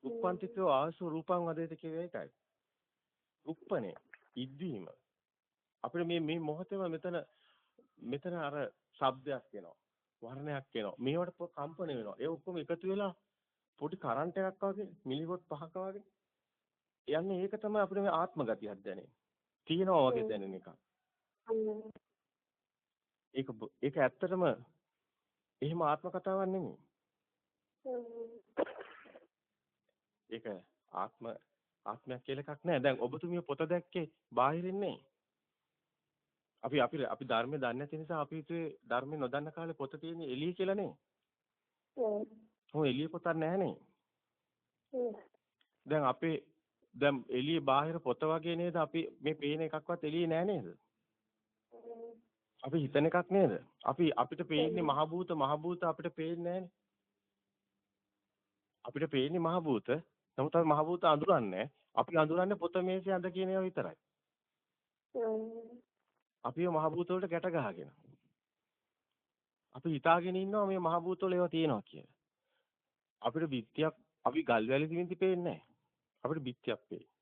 උප්පන්තිකෝ ආසු රූපං වදේත කියවේ ඒකයි. උප්පනේ ඉද්දීම. අපිට මේ මොහොතේම මෙතන අර ශබ්දයක් එනවා. වර්ණයක් එනවා. මේවට කම්පන වෙනවා. ඒ ඔක්කොම එකතු වෙලා පොඩි කරන්ට් එකක් වගේ මිලිවොට් 5ක වගේ යන්නේ ඒක තමයි අපිට මේ ආත්ම ගතියක් දැනෙන්නේ. තියෙනවා වගේ දැනෙන එක. ඒක ඇත්තටම එහෙම ආත්ම කතාවක් නෙමෙයි. ඒක ආත්මයක් කියලා එකක් නෑ. දැන් ඔබතුමිය පොත දැක්කේ බාහිරින්නේ. අපි ධර්මය දන්නේ නැති නිසා අපි හිතුවේ ධර්මය නොදන්න කාලේ පොත තියෙන්නේ එළිය කියලා නේ. ඔව් එළිය පොතක් නැහනේ. දැන් එළියේ බාහිර පොත වගේ නේද අපි මේ පේන එකක්වත් එළියේ නෑ නේද? අපි හිතන එකක් නේද? අපිට පේන්නේ මහ භූත අපිට පේන්නේ නෑනේ. අපිට පේන්නේ මහ භූත. නමුත් අපි මහ භූත අඳුරන්නේ. අපි අඳුරන්නේ පොත මේසේ අඳ කියන ඒවා විතරයි. අපි මේ මහ භූත වලට ගැට ගහගෙන. අපි හිතාගෙන ඉන්නවා මේ මහ භූත වල ඒවා තියෙනවා කියලා. අපිට බිත්තියක් අපි ගල් වැලි දිමින්ති පේන්නේ නැහැ. අපිට බිත්තියක් පේන්නේ.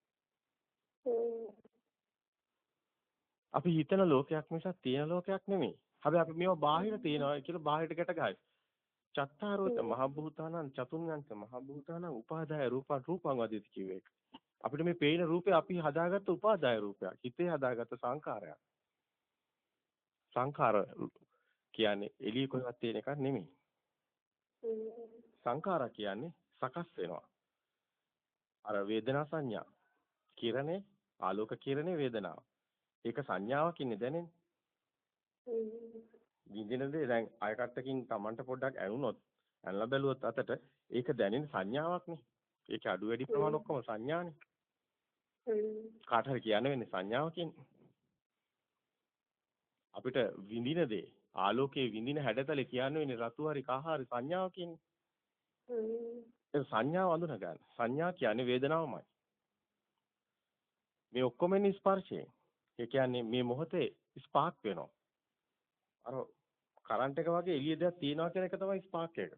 අපි හිතන ලෝකයක් මිසක් තියෙන ලෝකයක් නෙමෙයි. හැබැයි අපි මේවා බාහිර තියෙනවා කියලා බාහිරට ගැට ගහයි. චත්තාරෝච මහ භූතානං චතුඤ්ඤංච මහ භූතානං උපාදාය රූපං වදිත කිව්වේ. අපිට මේ පේන රූපේ අපි හදාගත්ත උපාදාය රූපයක්. හිතේ හදාගත්ත සංඛාරයක්. සංඛාර කියන්නේ එළිය කොහෙවත් තියෙන එකක් නෙමෙයි. සංඛාර කියන්නේ සකස් වෙනවා. අර වේදනා සංඥා. කිරණේ ආලෝක කිරණේ වේදනාව. ඒක සංඥාවක් ඉන්නේ දැනෙන්නේ. විඳින දේ දැන් අයකටකින් Tamanට පොඩ්ඩක් ඇනුනොත් ඇනලා බැලුවොත් අතට ඒක දැනෙන සංඥාවක්නේ. ඒක අඩු වැඩි ප්‍රමාණ ඔක්කොම සංඥානේ. කාට හරි කියන්න වෙන්නේ සංඥාව කියන්නේ. අපිට විඳින දේ ආලෝකයේ විඳින හැඩතල කියන්න වෙන්නේ රතු හරි කහ හරි සංඥාව කියන්නේ. ඒ සංඥාව අඳුන ගන්න. සංඥා කියන්නේ වේදනාවමයි. මේ ඔක්කොම එන්නේ ස්පර්ශයෙන්. ඒ කියන්නේ මේ මොහොතේ ස්පාර්ක් වෙනවා. අර කරන්ට් එක වගේ එළිය දෙයක් තියනවා කියන එක තමයි ස්පාර්ක් එක.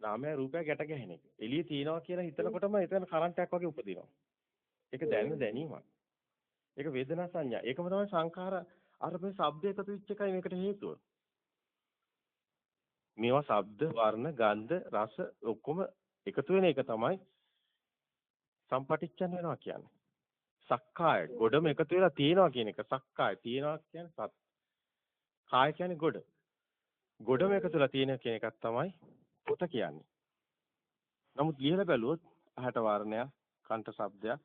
නාමය රූපය ගැට ගැහෙන එක. එළිය තියනවා කියලා හිතනකොටම එතන කරන්ට් එකක් වගේ උපදිනවා. ඒක දැනෙන දැනීමක්. ඒක වේදනා සංඥා. ඒකම තමයි සංඛාර අර මේ ශබ්ද එකතු වෙච්ච එකයි මේකට හේතුව. මේවා ශබ්ද, වර්ණ, ගන්ධ, රස ඔක්කොම එකතු වෙන එක තමයි සම්පටිච්ඡන් වෙනවා කියන්නේ. සක්කාය ගොඩම එකතු වෙලා තියෙනවා කියන එක. සක්කාය තියෙනවා කියන්නේ සත්. කාය කියන්නේ ගොඩ. ගොඩම එකතු වෙලා තියෙන කියන එකක් තමයි පොත කියන්නේ. නමුත් ලියලා බැලුවොත් අහට වර්ණයක්, කන්ට ශබ්දයක්,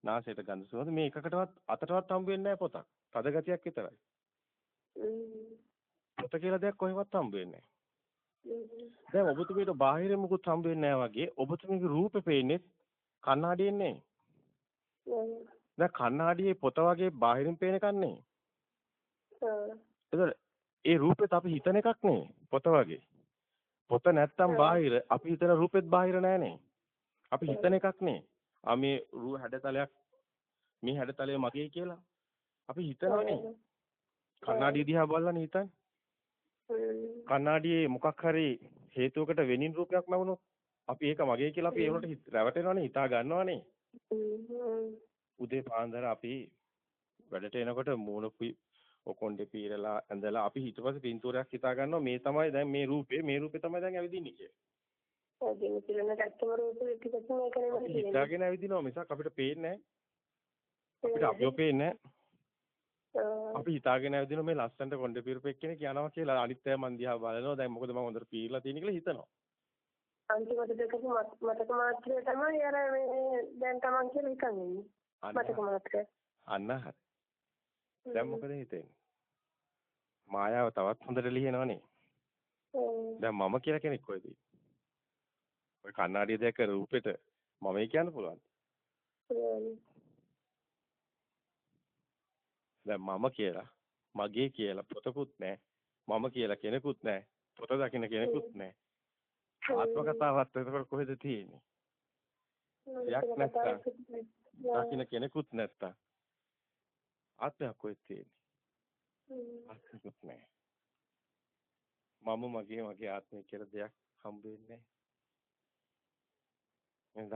නාසයට ගඳ සුවඳ මේ එකකටවත් අතටවත් හම්බ වෙන්නේ නැහැ පොතක්. තද ගතියක් විතරයි. පොත කියලා දෙයක් කොහෙවත් හම්බ වෙන්නේ නැහැ. දැන් ඔබතුමීට බාහිර මුකුත් හම්බ වෙන්නේ නැහැ වගේ ඔබතුමීගේ රූපේ පේන්නේ කණ්ණාඩියෙන් නේ. දැන් කණ්ණාඩියේ පොත වගේ බාහිරින් පේන එකක් නේ. ඒතර ඒ රූපෙත් අපි හිතන එකක් නේ පොත වගේ. පොත නැත්තම් බාහිර අපි හිතන රූපෙත් බාහිර නෑනේ. අපි හිතන එකක් නේ. මේ හැඩතලයක් මේ හැඩතලය මගේ කියලා. අපි හිතනවනේ. කණ්ණාඩිය දිහා බලලානේ හිතන්නේ. කණ්ණාඩියේ මොකක් හරි හේතුවකට වෙනින් රූපයක් ලැබුණොත් අපි ඒක මගේ කියලා අපි ඒකට රැවටෙනවනේ හිතා ගන්නවනේ. උදේ පාන්දර අපි වැඩට එනකොට මූණ ඔකොණ්ඩේ පීරලා ඇඳලා අපි ඊට පස්සේ පින්තූරයක් හිතා ගන්නවා මේ තමයි දැන් මේ රූපේ තමයි දැන් ඇවිදින්නේ කියලා. ඔව් දින පිළින ඇත්තම රූපේ ටිකක් මේක නෙමෙයි. හිතාගෙන ඇවිදිනවා මිසක් අපිට පේන්නේ නැහැ. අපිට අපිව පේන්නේ නැහැ. අපි හිතාගෙන ඇවිදිනවා මේ ලස්සනට කොණ්ඩේ පීරපෙක් කෙනෙක් යනවා කියලා අනිත් අය මන් දිහා බලනවා දැන් මොකද මම හොඳට පීරලා තියෙන කියලා හිතනවා. අන්තිමට දෙකම මතක මාත්‍රය තමයි අර මේ දැන් Taman කියලා හිතන්නේ. මතක මාත්‍රය. අන්න හරි. දැන් මොකද හිතෙන්නේ? මායාව තවත් හොඳට ලියනවනේ. දැන් මම කියලා කෙනෙක් කොහෙද? ඔය කණ්ණාඩිය දැක රූපෙට මමයි කියන්න පුළුවන්. දැන් මම කියලා මගේ කියලා පොතකුත් නැහැ. මම කියලා කෙනෙකුත් නැහැ. පොත දකින්න කෙනෙකුත් නැහැ. ආත්ම කතාවත් එතකොට කොහෙද තියෙන්නේ? යක් නැත්තම් දකින්න කෙනෙකුත් නැත්තම් ආත්මයක් කොහෙද තියෙන්නේ? ආත්මකුත් නැහැ. මම මගේ ආත්මය කියලා දෙයක් හම්බ වෙන්නේ නැහැ. මම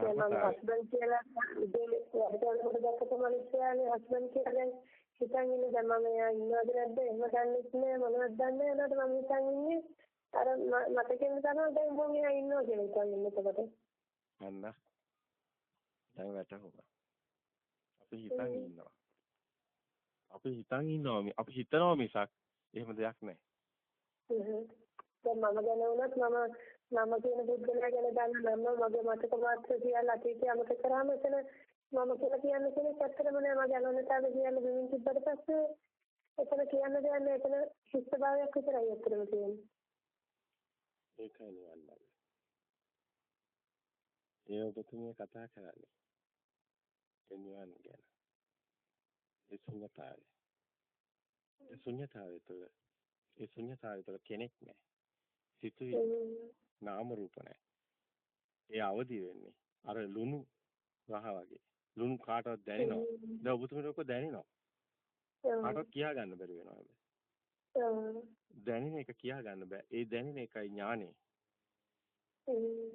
හස්බන්ඩ් කියලා ඉතින් වැඩට දැක්කම මිනිස්සුනේ හස්බන්ඩ් කියලා දැන් හිතන් ඉන්නේ දැන් මම එයා ඉන්නවද නැද්ද එහෙම දන්නෙත් නෑ මොනවද දන්නේ නැද්ද මම හිතන් ඉන්නේ අර මට කියන තරම දැන් මම එයා ඉන්නවා කියලා හිතන් ඉන්නේ එතකොට අන්න දැන් වැටහුණා අපි හිතන් ඉන්නවා අපි හිතනවා මිසක් එහෙම දෙයක් නැහැ දැන් මම ගැන වුණත් මම කියන පුද්ගලයා ගැන දන්න නම් මගේ මතක මාත්‍ර කියලා අතීතය අමතක කරාම එතන මම කියලා කියන්නේ කෙනෙක් ඇත්තටම නෑ මගේ අනන්‍යතාවය කියන්නේ බිමින් තිබ්බට පස්සේ එතන කියන්න දෙයක් නෑ එතන ශිෂ්ටභාවයක් විතරයි ඇත්තටම තියෙන්නේ ඒකයි නිවන්නේ ඒ ඔබතුමිය කතා කරන්නේ ඒ නිවන ගැන ඒ ශුන්‍යතාවය තුළ කෙනෙක් නෑ සිතුවිලි නාම රූප නෑ ඒ අවදි වෙන්නේ අර ලුණු රහ වගේ ලුණු කාටවත් දැනෙනවා දැන් ඔබතුමියට ඔක දැනෙනවා කාටවත් කියා ගන්න බැරි වෙනවා හැබැයි දැනෙන එක කියා ගන්න බෑ ඒ දැනෙන එකයි ඥානෙ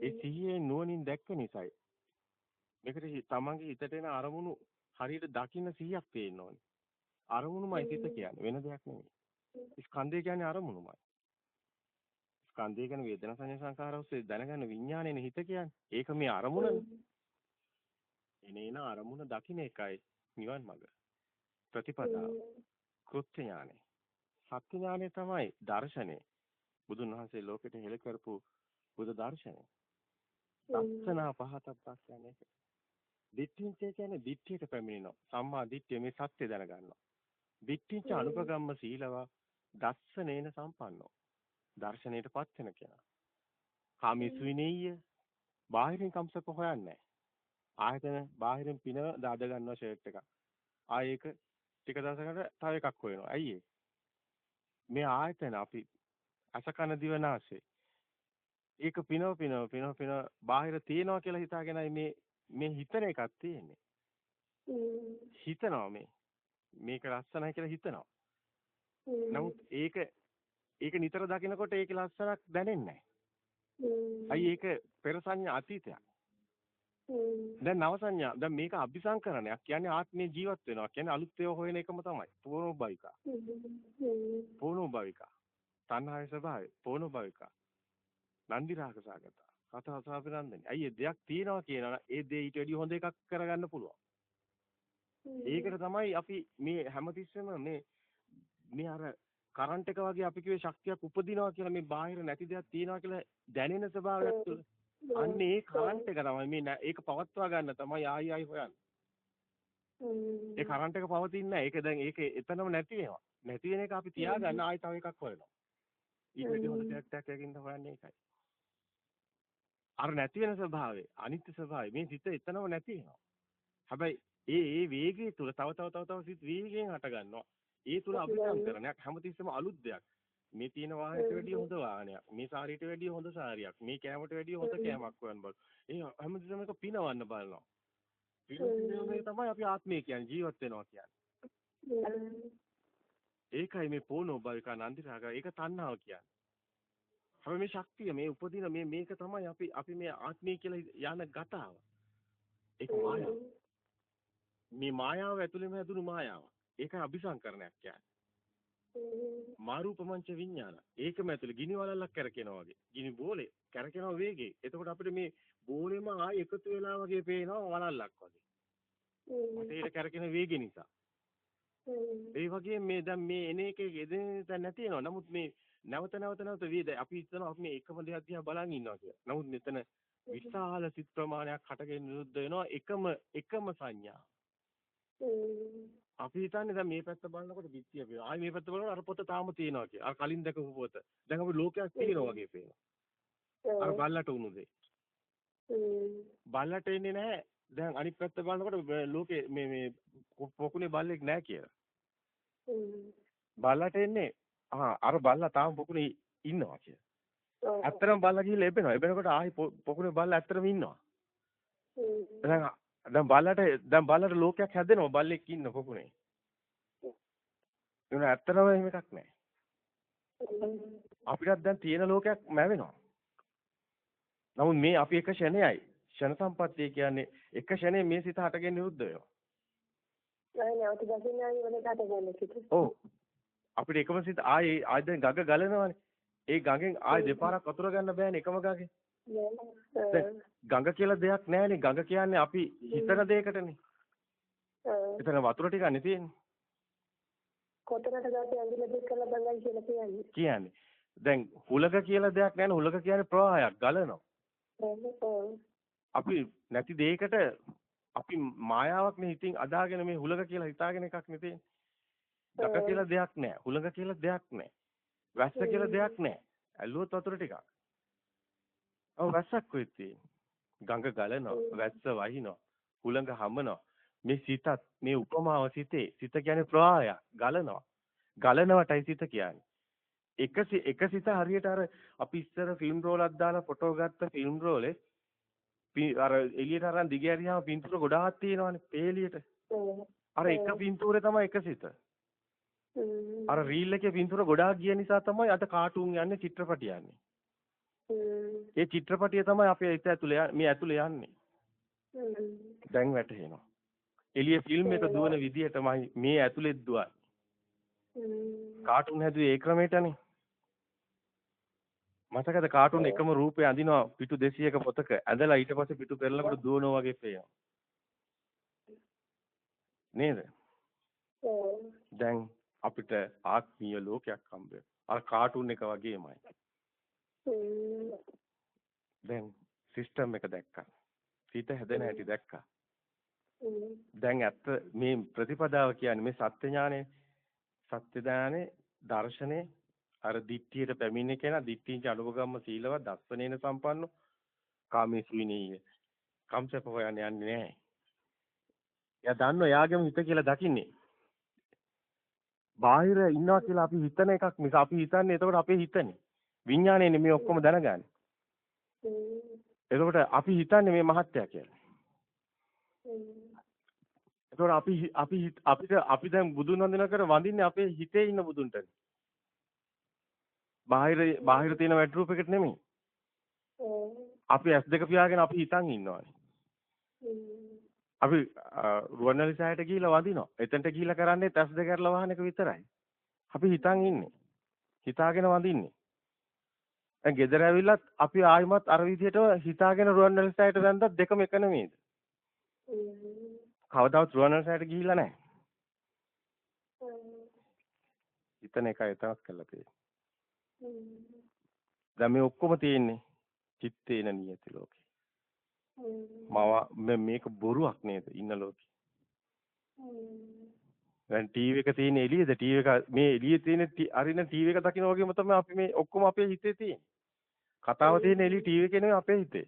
ඒ සිහියේ නුවණින් දැක්ක නිසායි මේකට තමන්ගේ හිතට එන අරමුණු හරියට දකින්න 100ක් පේන්න ඕනේ අරමුණුමයි සිත කියන්නේ වෙන දෙයක් නෙමෙයි ස්කන්ධය කියන්නේ අරමුණුමයි ස්කන්ධය කියන වේදනා සංඥා සංකාර ඔස්සේ දැනගන්න විඥානයනේ හිත කියන්නේ. ඒක මේ අරමුණනේ. එනේන අරමුණ දකින්න එකයි නිවන් මඟ. ප්‍රතිපදාව. කෘත්‍ය ඥානෙ. සත්‍ය ඥානෙ තමයි දර්ශනේ. බුදුන් වහන්සේ ලෝකෙට හෙළ කරපු බුදු දර්ශනය. දර්ශනා පහතක් කියන්නේ ඒක. දිට්ඨිංච කියන්නේ දිට්ඨියට පැමිණෙනවා. සම්මා දිට්ඨිය මේ සත්‍ය දැනගන්නවා. දිට්ඨිංච අනුපගම්ම සීලවා දස්සනේන සම්පන්නෝ. දර්ශනයටපත් වෙන කෙනා. කාමීසු විනීය බාහිරින් කම්සක හොයන්නේ. ආයතන බාහිරින් පින දාද ගන්නවා ෂර්ට් එකක්. ආයෙක ටික දවසකට තව එකක් හොයනවා. ඇයි මේ ආයතන අපි අසකන දිවනාසේ ඒක පිනව බාහිර තියනවා කියලා හිතාගෙනයි මේ හිතන එකක් තියෙන්නේ. හිතනවා මේක ලස්සනයි කියලා හිතනවා. නමුත් ඒක නිතර දකිනකොට ඒකේ ලස්සනක් දැනෙන්නේ නැහැ. අයි ඒක පෙර සංඥා අතීතයක්. දැන් නව සංඥා. දැන් මේක අபிසංකරණයක්. කියන්නේ ආත්මේ ජීවත් වෙනවා. කියන්නේ අලුත් ඒවා හොයන එකම තමයි. පූර්ණෝභවිකා. පූර්ණෝභවිකා. තණ්හාවේ ස්වභාවය. පූර්ණෝභවිකා. නන්දි රාග සාගත. කතාසාපිනන්දනි. අයියේ දෙයක් තියනවා කියනවා. ඒ දේ ඊට වැඩිය හොඳ එකක් කරගන්න පුළුවන්. ඒකට තමයි අපි මේ හැමතිස්සෙම මේ අර කරන්ට් එක වගේ අපි කිව්වේ ශක්තියක් උපදිනවා කියලා මේ බාහිර නැති දෙයක් තියනවා කියලා දැනෙන ස්වභාවයක් තුළ. අන්න ඒ කරන්ට් එක තමයි මේ ඒක පවත්වා ගන්න තමයි ආයි හොයන්නේ. ඒ කරන්ට් එක පවතින්නේ නැහැ. ඒක දැන් ඒක එතනම නැති වෙනවා. නැති වෙන එක අපි තියාගන්න ආයි තව එකක් හොයනවා. ඊට වැඩි හොඳ දෙයක් යකින්ද හොයන්නේ ඒකයි. අර නැති වෙන ස්වභාවය, අනිත්‍ය ස්වභාවය මේ සිත එතනම නැති වෙනවා. හැබැයි ඒ වේගය තුල තව සිත් වේගයෙන් හට ගන්නවා. ඒ තුල අභිසංකරණයක් හැමතිස්සෙම අලුත් දෙයක්. මේ තියෙන වාහනයට වැඩිය හොඳ වාහනයක්. මේ සාරියට වැඩිය හොඳ සාරියක්. මේ කෑමට වැඩිය හොඳ කෑමක් හොයන්න බල. ඒ හැමතිස්සෙම එක පිනවන්න බලනවා. පිනවන්නේ තමයි අපි ආත්මය කියන්නේ ජීවත් වෙනවා කියන්නේ. ඒකයි මේ පෝනෝභවිකා නන්දිරාග ඒක තණ්හාව කියන්නේ. හැබැයි මේ ශක්තිය මේ උපදින මේක තමයි අපි මේ ආත්මය කියලා යන ගතාව. ඒක මායාව. මේ මායාව ඇතුළේම හැදුණු මායාව. ඒකයි අபிසංකරණයක් කියන්නේ. මාරූපමංච විඥාන. ඒකම ඇතුළේ ගිනි වලල්ලක් කරකිනවා වගේ. ගිනි බෝලේ කරකිනවා වේගේ. එතකොට අපිට මේ බෝලෙම ආයෙ එකතු වෙලා වගේ පේනවා වලල්ලක් වගේ. ඒක කරකින වේගය නිසා. ඒ වගේ මේ දැන් මේ එන එකේ එදෙන නැති වෙනවා. නමුත් මේ නැවත වේද අපි හිතනවා අපි මේ එකම දෙයක් දිහා බලන් ඉන්නවා කියලා. නමුත් මෙතන විශාල සිත් ප්‍රමාණයක් හටගෙන නිරුද්ධ වෙනවා එකම සංඥා. අපි හිතන්නේ දැන් මේ පැත්ත බලනකොට පිටිය පේනවා. ආයි මේ පැත්ත බලනකොට අර පොත තාම තියෙනවා කියලා. අර කලින් දැකපු පොත. දැන් අපි ලෝකයක් තියෙනවා වගේ පේනවා. අර බල්ලට උණු දෙයි. බල්ලට එන්නේ නැහැ. දැන් අනිත් පැත්ත බලනකොට ලෝකේ මේ පොකුණේ බල්ලෙක් නැහැ කියලා. බල්ලට එන්නේ අර බල්ලා තාම පොකුණේ ඉන්නවා කියලා. ඇත්තටම බල්ලා ගිහිල්ලා එබෙනවා. එබෙනකොට ආයි පොකුණේ බල්ලා ඇත්තටම ඉන්නවා. දැන් බල්ලට ලෝකයක් හැදෙනවා බල්ලෙක් ඉන්න පොකුණේ. ඒක ඇත්තටම එහෙම එකක් නැහැ. අපිටත් දැන් තියෙන ලෝකයක් මැවෙනවා. නමුත් මේ අපි එක ෂණයයි. ෂණ සම්පත්තිය කියන්නේ එක ෂණේ මේ සිත හටගෙන නිරුද්ධ වෙනවා. ඔව්. අපිට එකම සිත ආයෙ දැන් ගඟ ගලනවානේ. ඒ ගඟෙන් ආයෙ දෙපාරක් වතුර ගන්න බෑනේ එකම ගඟේ. ගඟ කියලා දෙයක් නැහැනේ. ගඟ කියන්නේ අපි හිතන දෙයකටනේ. එතන වතුර ටිකක් තියෙන්නේ. කොතනද ගාතේ ඇඟිල්ල දික් කරලා බංගයි කියලා කියන්නේ. කියන්නේ. දැන් හුලක කියලා දෙයක් නැහැ. හුලක කියන්නේ ප්‍රවාහයක් ගලනවා. අපි නැති දෙයකට අපි මායාවක් නේ හිතින් අදාගෙන මේ හුලක කියලා හිතාගෙන එකක් නේ තියෙන්නේ. ගඟ කියලා දෙයක් නැහැ. හුලක කියලා දෙයක් නැහැ. වැස්ස කියලා දෙයක් නැහැ. ඇල්ලුවොත් වතුර ටිකක්. ඔව් වැස්සක් වෙයි තියෙන්නේ. ගඟ ගලනවා, වැස්ස වහිනවා, හුලඟ හමනවා. මේ සිතත් මේ උපමාව සිතේ. සිත කියන්නේ ප්‍රවාහයක්. ගලනවා. ගලනවටයි සිත කියන්නේ. එක සිත හරියට අර අපි ඉස්සර ෆිල්ම් රෝලක් දාලා ෆොටෝ ගත්ත ෆිල්ම් රෝලේ අර එළියට අරන් දිග ඇරියාම පින්තූර ගොඩාක් තියෙනවානේ පේලියට. අර එක පින්තූරේ තමයි එක සිත. අර රීල් එකේ පින්තූර ගොඩාක් ගිය නිසා තමයි අද කාටුන් යන්නේ චිත්‍රපටි යන්නේ. ඒ චිත්‍රපටිය තමයි අපේ හිත ඇතුලේ මේ ඇතුලේ යන්නේ. දැන් වැටහෙනවා. එළිය ෆිල්ම් එක දුවන විදිහටමයි මේ ඇතුලේ දුවන්නේ. කාටුන් හැදුවේ ඒ ක්‍රමයටනේ. මතකද කාටුන් එකම රූපේ අඳිනවා පිටු 200ක පොතක. ඇඳලා ඊට පස්සේ පිටු පෙරලනකොට දුවනවා වගේ පේනවා. නේද? දැන් අපිට ආත්මීය ලෝකයක් හම්බ වෙනවා. අර කාටුන් එක වගේමයි. දැන් සිස්ටම් එක දැක්කා. හිත හැදෙන හැටි දැක්කා. දැන් ඇත්ත මේ ප්‍රතිපදාව කියන්නේ මේ සත්‍ය ඥානේ. සත්‍ය ඥානේ දර්ශනේ අර දිට්ඨියට පැමිණෙන කෙනා දිට්ඨිංච අනුපගම්ම සීලවත් දස්සනේන සම්පන්නෝ කාමේසුවිනීය. කම්සප හොයන්නේ යන්නේ නැහැ. එයා දන්නවා එයාගේම හිත කියලා දකින්නේ. බාහිර ඉන්නවා කියලා අපි හිතන එකක් මිස අපි හිතන්නේ එතකොට අපේ හිතනේ. විඥාණයනේ මේ ඔක්කොම දැනගන්නේ. එතකොට අපි හිතන්නේ මේ මහත්ය කියලා. එතකොට අපි දැන් බුදුන් වන්දනා කර වඳින්නේ අපේ හිතේ ඉන්න බුදුන්ට. බාහිර තියෙන වැට් රූප එකට නෙමෙයි. අපි S2 පියාගෙන අපි හිතන් ඉන්නවානේ. අපි රුවන්වැලිසෑයට ගිහිල්ලා වඳිනවා. එතනට ගිහිල්ලා කරන්නේ S2 කරලා වහන එක විතරයි. අපි හිතන් ඉන්නේ. හිතාගෙන වඳින්නේ. දැන් ගෙදර ඇවිල්ලත් අපි ආයිමත් අර විදිහට හිතාගෙන රුවන්වැලිසෑයට වැන්දත් දෙකම එක නෙමෙයිද? කවදාවත් රුවන්වැලිසෑයට ගිහිල්ලා නැහැ. හිතන එකයි එතනත් කරලා තියෙන්නේ. දැන් මේ ඔක්කොම තියෙන්නේ චිත්තේන නියති ලෝකේ. මේක බොරුවක් නේද ඉන්න ලෝකේ. දැන් ටීවී එක තියෙන එළියද ටීවී එක මේ එළියේ තියෙන අරින ටීවී එක දකින්න වගේම තමයි අපි මේ ඔක්කොම අපේ හිතේ තියෙන්නේ. කතාව තියෙන එළිය ටීවී එකේ නෙවෙයි අපේ හිතේ.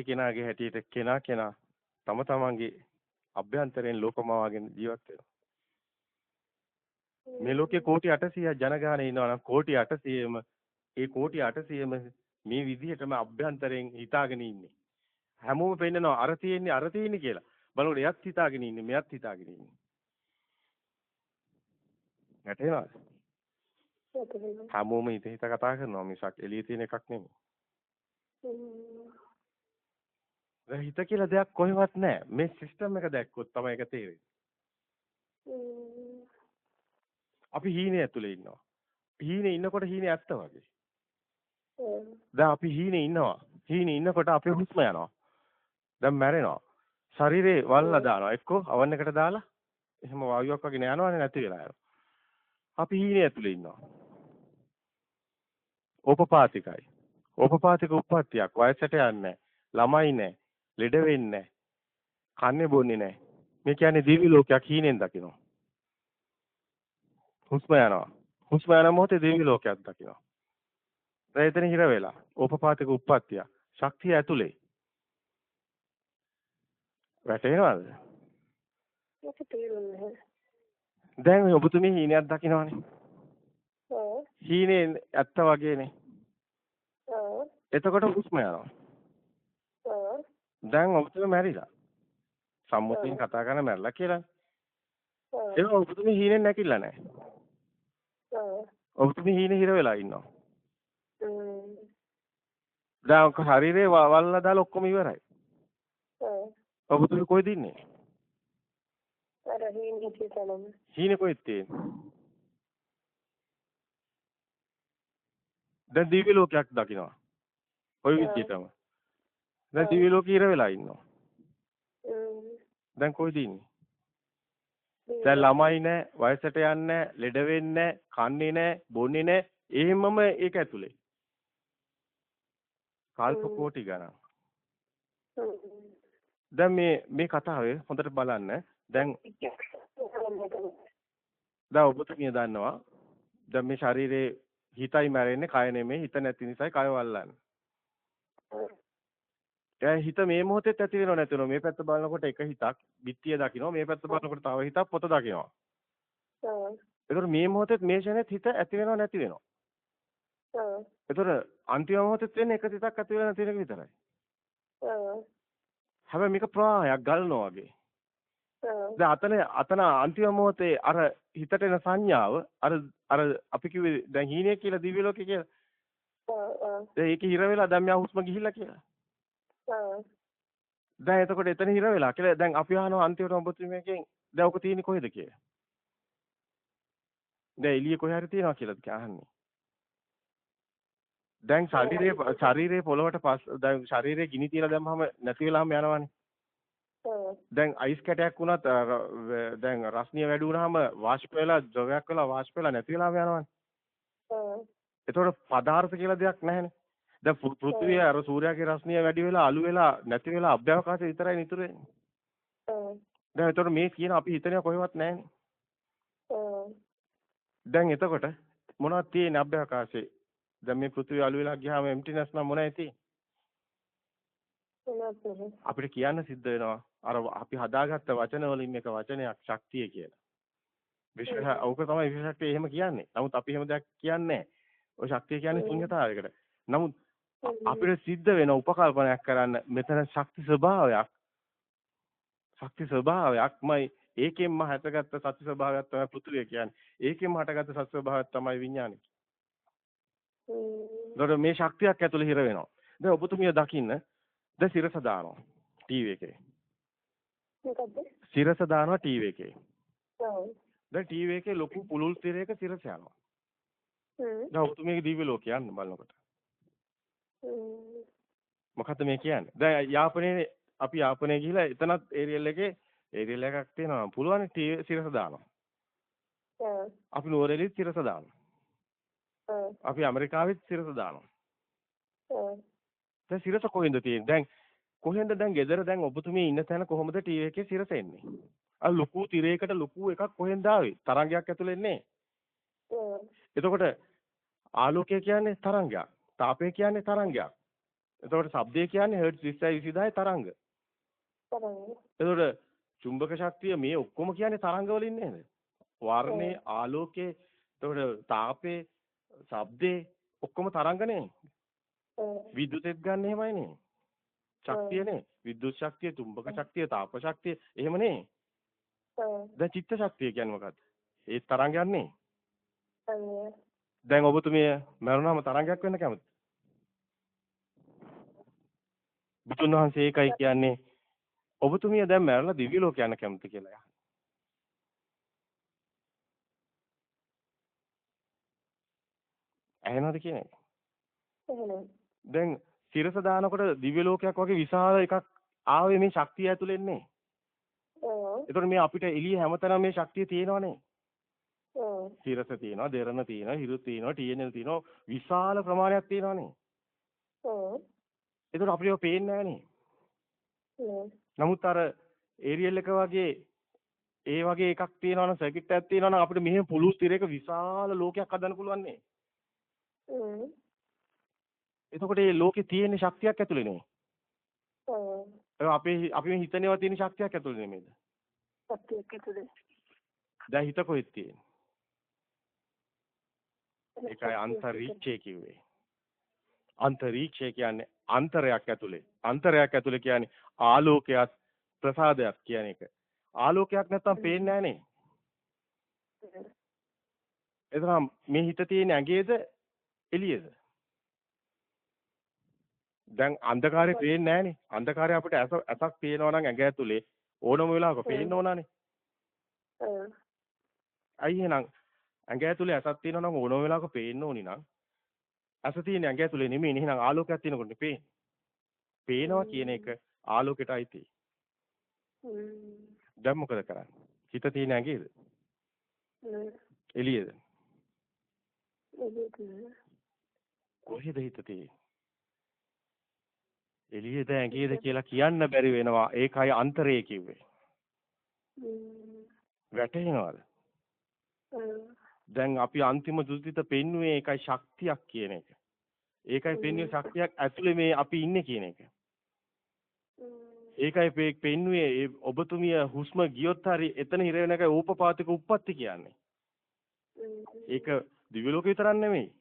කෙනාගේ හැටියට කෙනා තම තමන්ගේ අභ්‍යන්තරයෙන් ලෝකමාවගෙන ජීවත් වෙනවා. මේ ලෝකේ කෝටි 800ක් ජනගහනය ඉන්නවා නම් කෝටි 800ම ඒ කෝටි 800ම මේ විදිහටම අභ්‍යන්තරයෙන් හිතාගෙන ඉන්නේ. හැමෝම පෙන්නනවා අර තියෙන්නේ කියලා. බලන්න එයත් හිතාගෙන ඉන්නේ මෙයත් හිතාගෙන ඉන්නේ. නැටේනවද? හැමෝම හිත කතා කරනවා මිසක් එළියේ තියෙන එකක් නෙමෙයි. හිත කියලා දෙයක් කොහෙවත් නැහැ. මේ සිස්ටම් එක දැක්කොත් තමයි ඒක තේරෙන්නේ. අපි හීනේ ඇතුලේ ඉන්නවා. හීනේ ඉන්නකොට හීනේ ඇත්ත වගේ. දැන් අපි හීනේ ඉන්නවා. හීනේ ඉන්නකොට අපේ හුස්ම යනවා. දැන් මැරෙනවා. ශරීරේ වල්ලා දානවා. එක්කෝ අවන් එකට දාලා එහෙම වායුවක් වගේ යනවනේ නැති වෙලා යනවා. අපි හීනේ ඇතුලේ ඉන්නවා. ඕපපාතිකයි. ඕපපාතික උප්පත්තියක්. වයසට යන්නේ ළමයි නැහැ. ලෙඩ වෙන්නේ නැහැ. කන්නේ බොන්නේ නැහැ. මේ කියන්නේ දිවි ලෝකයක් හීනෙන් දකිනවා. හුස්ම යනවා. හුස්ම යන මොහොතේ දිවි ලෝකයක් දකිනවා. එතන හිර වෙලා. ඕපපාතික උප්පත්තිය. ශක්තිය ඇතුලේ. වැටේනවද? දැන් ඔබතුමී හීනයක් දකිනවනේ. ඔව්. හීනේ ඇත්ත වගේනේ. ඔව්. එතකොට හුස්ම යනවා. ඔව්. දැන් ඔබතුමී මැරිලා. සම්මුතියෙන් කතා කරන මැරිලා කියලා. ඔව්. ඒක ඔබතුමී හීනෙන් නැකිලා නැහැ. ඔව්. ඔබතුමී හීනේ හිර වෙලා ඉන්නවා. දැන් ශරීරේ වල්ලා දාලා ඔක්කොම ඉවරයි. ඔව්. ඔබතුමී කොහෙද ඉන්නේ? අර හීනේ හිතනම. හීනේ කොහෙද තියෙන්නේ? දැන් දිව්‍ය ලෝකයක් දකිනවා. ඔය විදිහටම. දැන් දිව්‍ය ලෝකේ ඉර වෙලා ඉන්නවා. දැන් කොහෙද ඉන්නේ? දැන් ළමයි නැහැ, වයසට යන්නේ නැහැ, ලෙඩ වෙන්නේ නැහැ, කන්නේ නැහැ, බොන්නේ නැහැ. එහෙමම ඒක ඇතුලේ. කල්ප කෝටි ගණන්. දැන් මේ කතාවේ හොඳට බලන්න. දැන් ඔබතුමිය දන්නවා. දැන් මේ ශරීරේ හිතයි මැරෙන්නේ, කය නෙමෙයි. හිත නැති නිසායි කය වල්ලන්නේ. දැන් හිත මේ මොහොතේත් ඇති වෙනව නැති වෙනව. මේ පැත්ත බලනකොට එක හිතක්, බිත්තිය දකින්නවා. මේ පැත්ත බලනකොට තව හිතක්, පොත දකින්නවා. ඒතකොට මේ මොහොතේත් මේ ෂණෙත් හිත ඇති වෙනව නැති වෙනව. ඒතකොට අන්තිම මොහොතේත් වෙන්නේ එක හිතක් ඇති වෙලා නැති වෙන එක විතරයි. හැබැයි මේක ප්‍රවාහයක් ගලනවා වගේ. දැන් අතන අන්තිම මොහොතේ අර හිතට එන සංඥාව අර අපි කිව්වේ දැන් හීනේ කියලා දිව්‍ය ලෝකේ කියලා. දැන් ඒක හිර වෙලා දැන් මෙයා හුස්ම ගිහිල්ලා කියලා. දැන් එතකොට එතන හිර වෙලා කියලා දැන් අපි අහනවා අන්තිමට ඔබතුමියගෙන් දැන් ඔක තියෙන්නේ කොහෙද කියලා. දැන් එළිය කොහේ හරි තියනවා කියලාද අහන්නේ. දැන් ශරීරයේ පොළවට දැන් ශරීරයේ ගිනි තියලා දැම්මම නැති වෙලාම යනවනේ. දැන් අයිස් කැටයක් වුණත් දැන් රස්නිය වැඩි වුණාම වාෂ්ප වෙලා ද්‍රවයක් වෙලා වාෂ්ප වෙලා නැති වෙලාම යනවනේ. ඒතකොට පදාර්ථ කියලා දෙයක් නැහැනේ. දැන් පෘථිවිය අර සූර්යාගේ රස්නිය වැඩි වෙලා අලු වෙලා නැති වෙලා අභ්‍යවකාශය විතරයි නිතර වෙන්නේ. දැන් ඒතකොට මේ කියන අපි හිතනවා කොහෙවත් නැහැනේ. දැන් එතකොට මොනවද තියෙන්නේ අභ්‍යවකාශයේ? දැන් මේ පෘථිවිය අලු වෙලා ගියාම එම්ටිනස් නම් මොනවද තියෙන්නේ? අපිට කියන්න සිද්ධ වෙනවා අර අපි හදාගත්ත වචන වලින් එක වචනයක් ශක්තිය කියලා. ඕක තමයි විශේෂ ශක්තිය එහෙම කියන්නේ. නමුත් අපි එහෙම දෙයක් කියන්නේ නැහැ. ඔය ශක්තිය කියන්නේ ශුන්‍යතාවයකට. නමුත් අපිට සිද්ධ වෙන උපකල්පනයක් කරන්න මෙතන ශක්ති ස්වභාවයක්මයි ඒකෙන්ම හටගත්ත සත්‍ය ස්වභාවයක් තමයි පෘථිවිය කියන්නේ. ඒකෙන්ම හටගත්ත සත්‍ය ස්වභාවයක් තමයි විඥානය. ඒතකොට මේ ශක්තියක් ඇතුලේ හිර වෙනවා. දැන් ඔබතුමිය දකින්න දැන් සිරස දානවා ටීවී එකේ. මොකද්ද? සිරස දානවා ටීවී එකේ. ඔව්. දැන් ටීවී එකේ ලොකු පුළුල් තිරයක සිරස යනවා. දැන් ඔබතුමියගේ දිව්‍ය ලෝකේ යන්න බලනකොට. මොකද්ද මේ කියන්නේ? දැන් අපි යාපනයේ ගිහිලා එතනත් ඒරියල් එකක් තියෙනවා. පුළුවන් සිරස දානවා. අපි නුවරඑළියෙත් සිරස දානවා. අපි ඇමරිකාවෙත් සිරස දානවා. දැන් සිරස කොහෙන්ද තියෙන්නේ? දැන් කොහෙන්ද දැන් ගෙදර දැන් ඔබතුමිය ඉන්න තැන කොහොමද ටීවී එකේ සිරස එන්නේ? අර ලොකු තිරයකට ලොකු එකක් කොහෙන්ද ආවේ? තරංගයක් ඇතුලේ එන්නේ. එතකොට ආලෝකය කියන්නේ තරංගයක්. තාපය කියන්නේ තරංගයක්. එතකොට ශබ්දය කියන්නේ හර්ට්ස් 20 20000 තරංග. එතකොට චුම්බක ශක්තිය මේ ඔක්කොම කියන්නේ තරංග වලින් නේද? වර්ණේ, ආලෝකේ, එතකොට තාපේ, ශබ්දේ ඔක්කොම තරංගනේ. විද්‍යුතෙත් ගන්න එහෙමයිනේ. ශක්තියනේ. විද්‍යුත් ශක්තිය, චුම්බක ශක්තිය, තාප ශක්තිය එහෙමනේ. දැන් චිත්ත ශක්තිය කියන්නේ මොකද්ද? ඒ තරංගයක් නේ. දැන් ඔබතුමිය මරුණාම තරංගයක් වෙන්න කැමතිද? බුදුන් වහන්සේ ඒකයි කියන්නේ ඔබතුමිය දැන් මැරලා දිව්‍ය ලෝක යන්න කැමති කියලා. ඇහෙනවද කියන්නේ? දැන් සිරස දානකොට දිව්‍ය ලෝකයක් වගේ විශාල එකක් ආවේ මේ ශක්තිය ඇතුළෙන්නේ. ඒතකොට මේ අපිට එළිය හැමතැනම මේ ශක්තිය තියෙනවනේ. සිරස තියෙනවා, දෙරණ තියෙනවා, හිරු තියෙනවා, TNL තියෙනවා, විශාල ප්‍රමාණයක් තියෙනවනේ. ඒතකොට අපිට ඒවා පේන්නේ නැහනේ. නමුත් අර ඒරියල් එක වගේ ඒ වගේ එකක් තියෙනවනම් සර්කිට් එකක් තියෙනවනම් අපිට මෙහෙම පුළුල් තිරයක විශාල ලෝකයක් හදන්න පුළුවන් නේ. එතකොට මේ ලෝකේ තියෙන ශක්තියක් ඇතුලේ නේ. අපි හිතනේවා තියෙන ශක්තියක් ඇතුලේ නෙමෙයිද? ශක්තියක් ඇතුලේ. දැන් හිත කොහෙද තියෙන්නේ? ඒකයි අන්තරීක්ෂය කිව්වේ. අන්තරීක්ෂය කියන්නේ අන්තරයක් ඇතුලේ. අන්තරයක් ඇතුලේ කියන්නේ ආලෝකයක් ප්‍රසාදයක් කියන එක. ආලෝකයක් නැත්තම් පේන්නේ නැහනේ. එතනම් මේ හිත තියෙන ඇඟේද එළියේද? දැන් අන්ධකාරේ පේන්නේ නැහනේ. අන්ධකාරය අපිට ඇසක් පේනවා නම් ඇඟ ඇතුලේ ඕනම වෙලාවක පේන්න ඕනනේ. අයි එහෙනම් ඇඟ ඇතුලේ ඇසක් තියෙනවා නම් ඕනම වෙලාවක පේන්න ඕනි නම් ඇස තියෙන ඇඟ ඇතුලේ නෙමෙයි. එහෙනම් ආලෝකයක් තියෙනකොට පේන්නේ. පේනවා කියන එක ආලෝකයටයි තියෙන්නේ. දැන් මොකද කරන්නේ? හිත තියෙන ඇඟේද? එළියේද? කොහෙද හිත තියෙන්නේ? එළියේද ඇඟේද කියලා කියන්න බැරි වෙනවා. ඒකයි අන්තරය කිව්වේ. වැටහෙනවද? දැන් අපි අන්තිම දුතිත පෙන්වුවේ ඒකයි ශක්තියක් කියන එක. ඒකයි පෙන්වුවේ ශක්තියක් ඇතුලේ මේ අපි ඉන්නේ කියන එක. ඒකයි පෙන්වුවේ ඔබතුමිය හුස්ම ගියොත් හරි එතන හිර වෙන එකයි ඕපපාතික උප්පත්ති කියන්නේ. ඒක දිව්‍ය ලෝකේ විතරක් නෙමෙයි.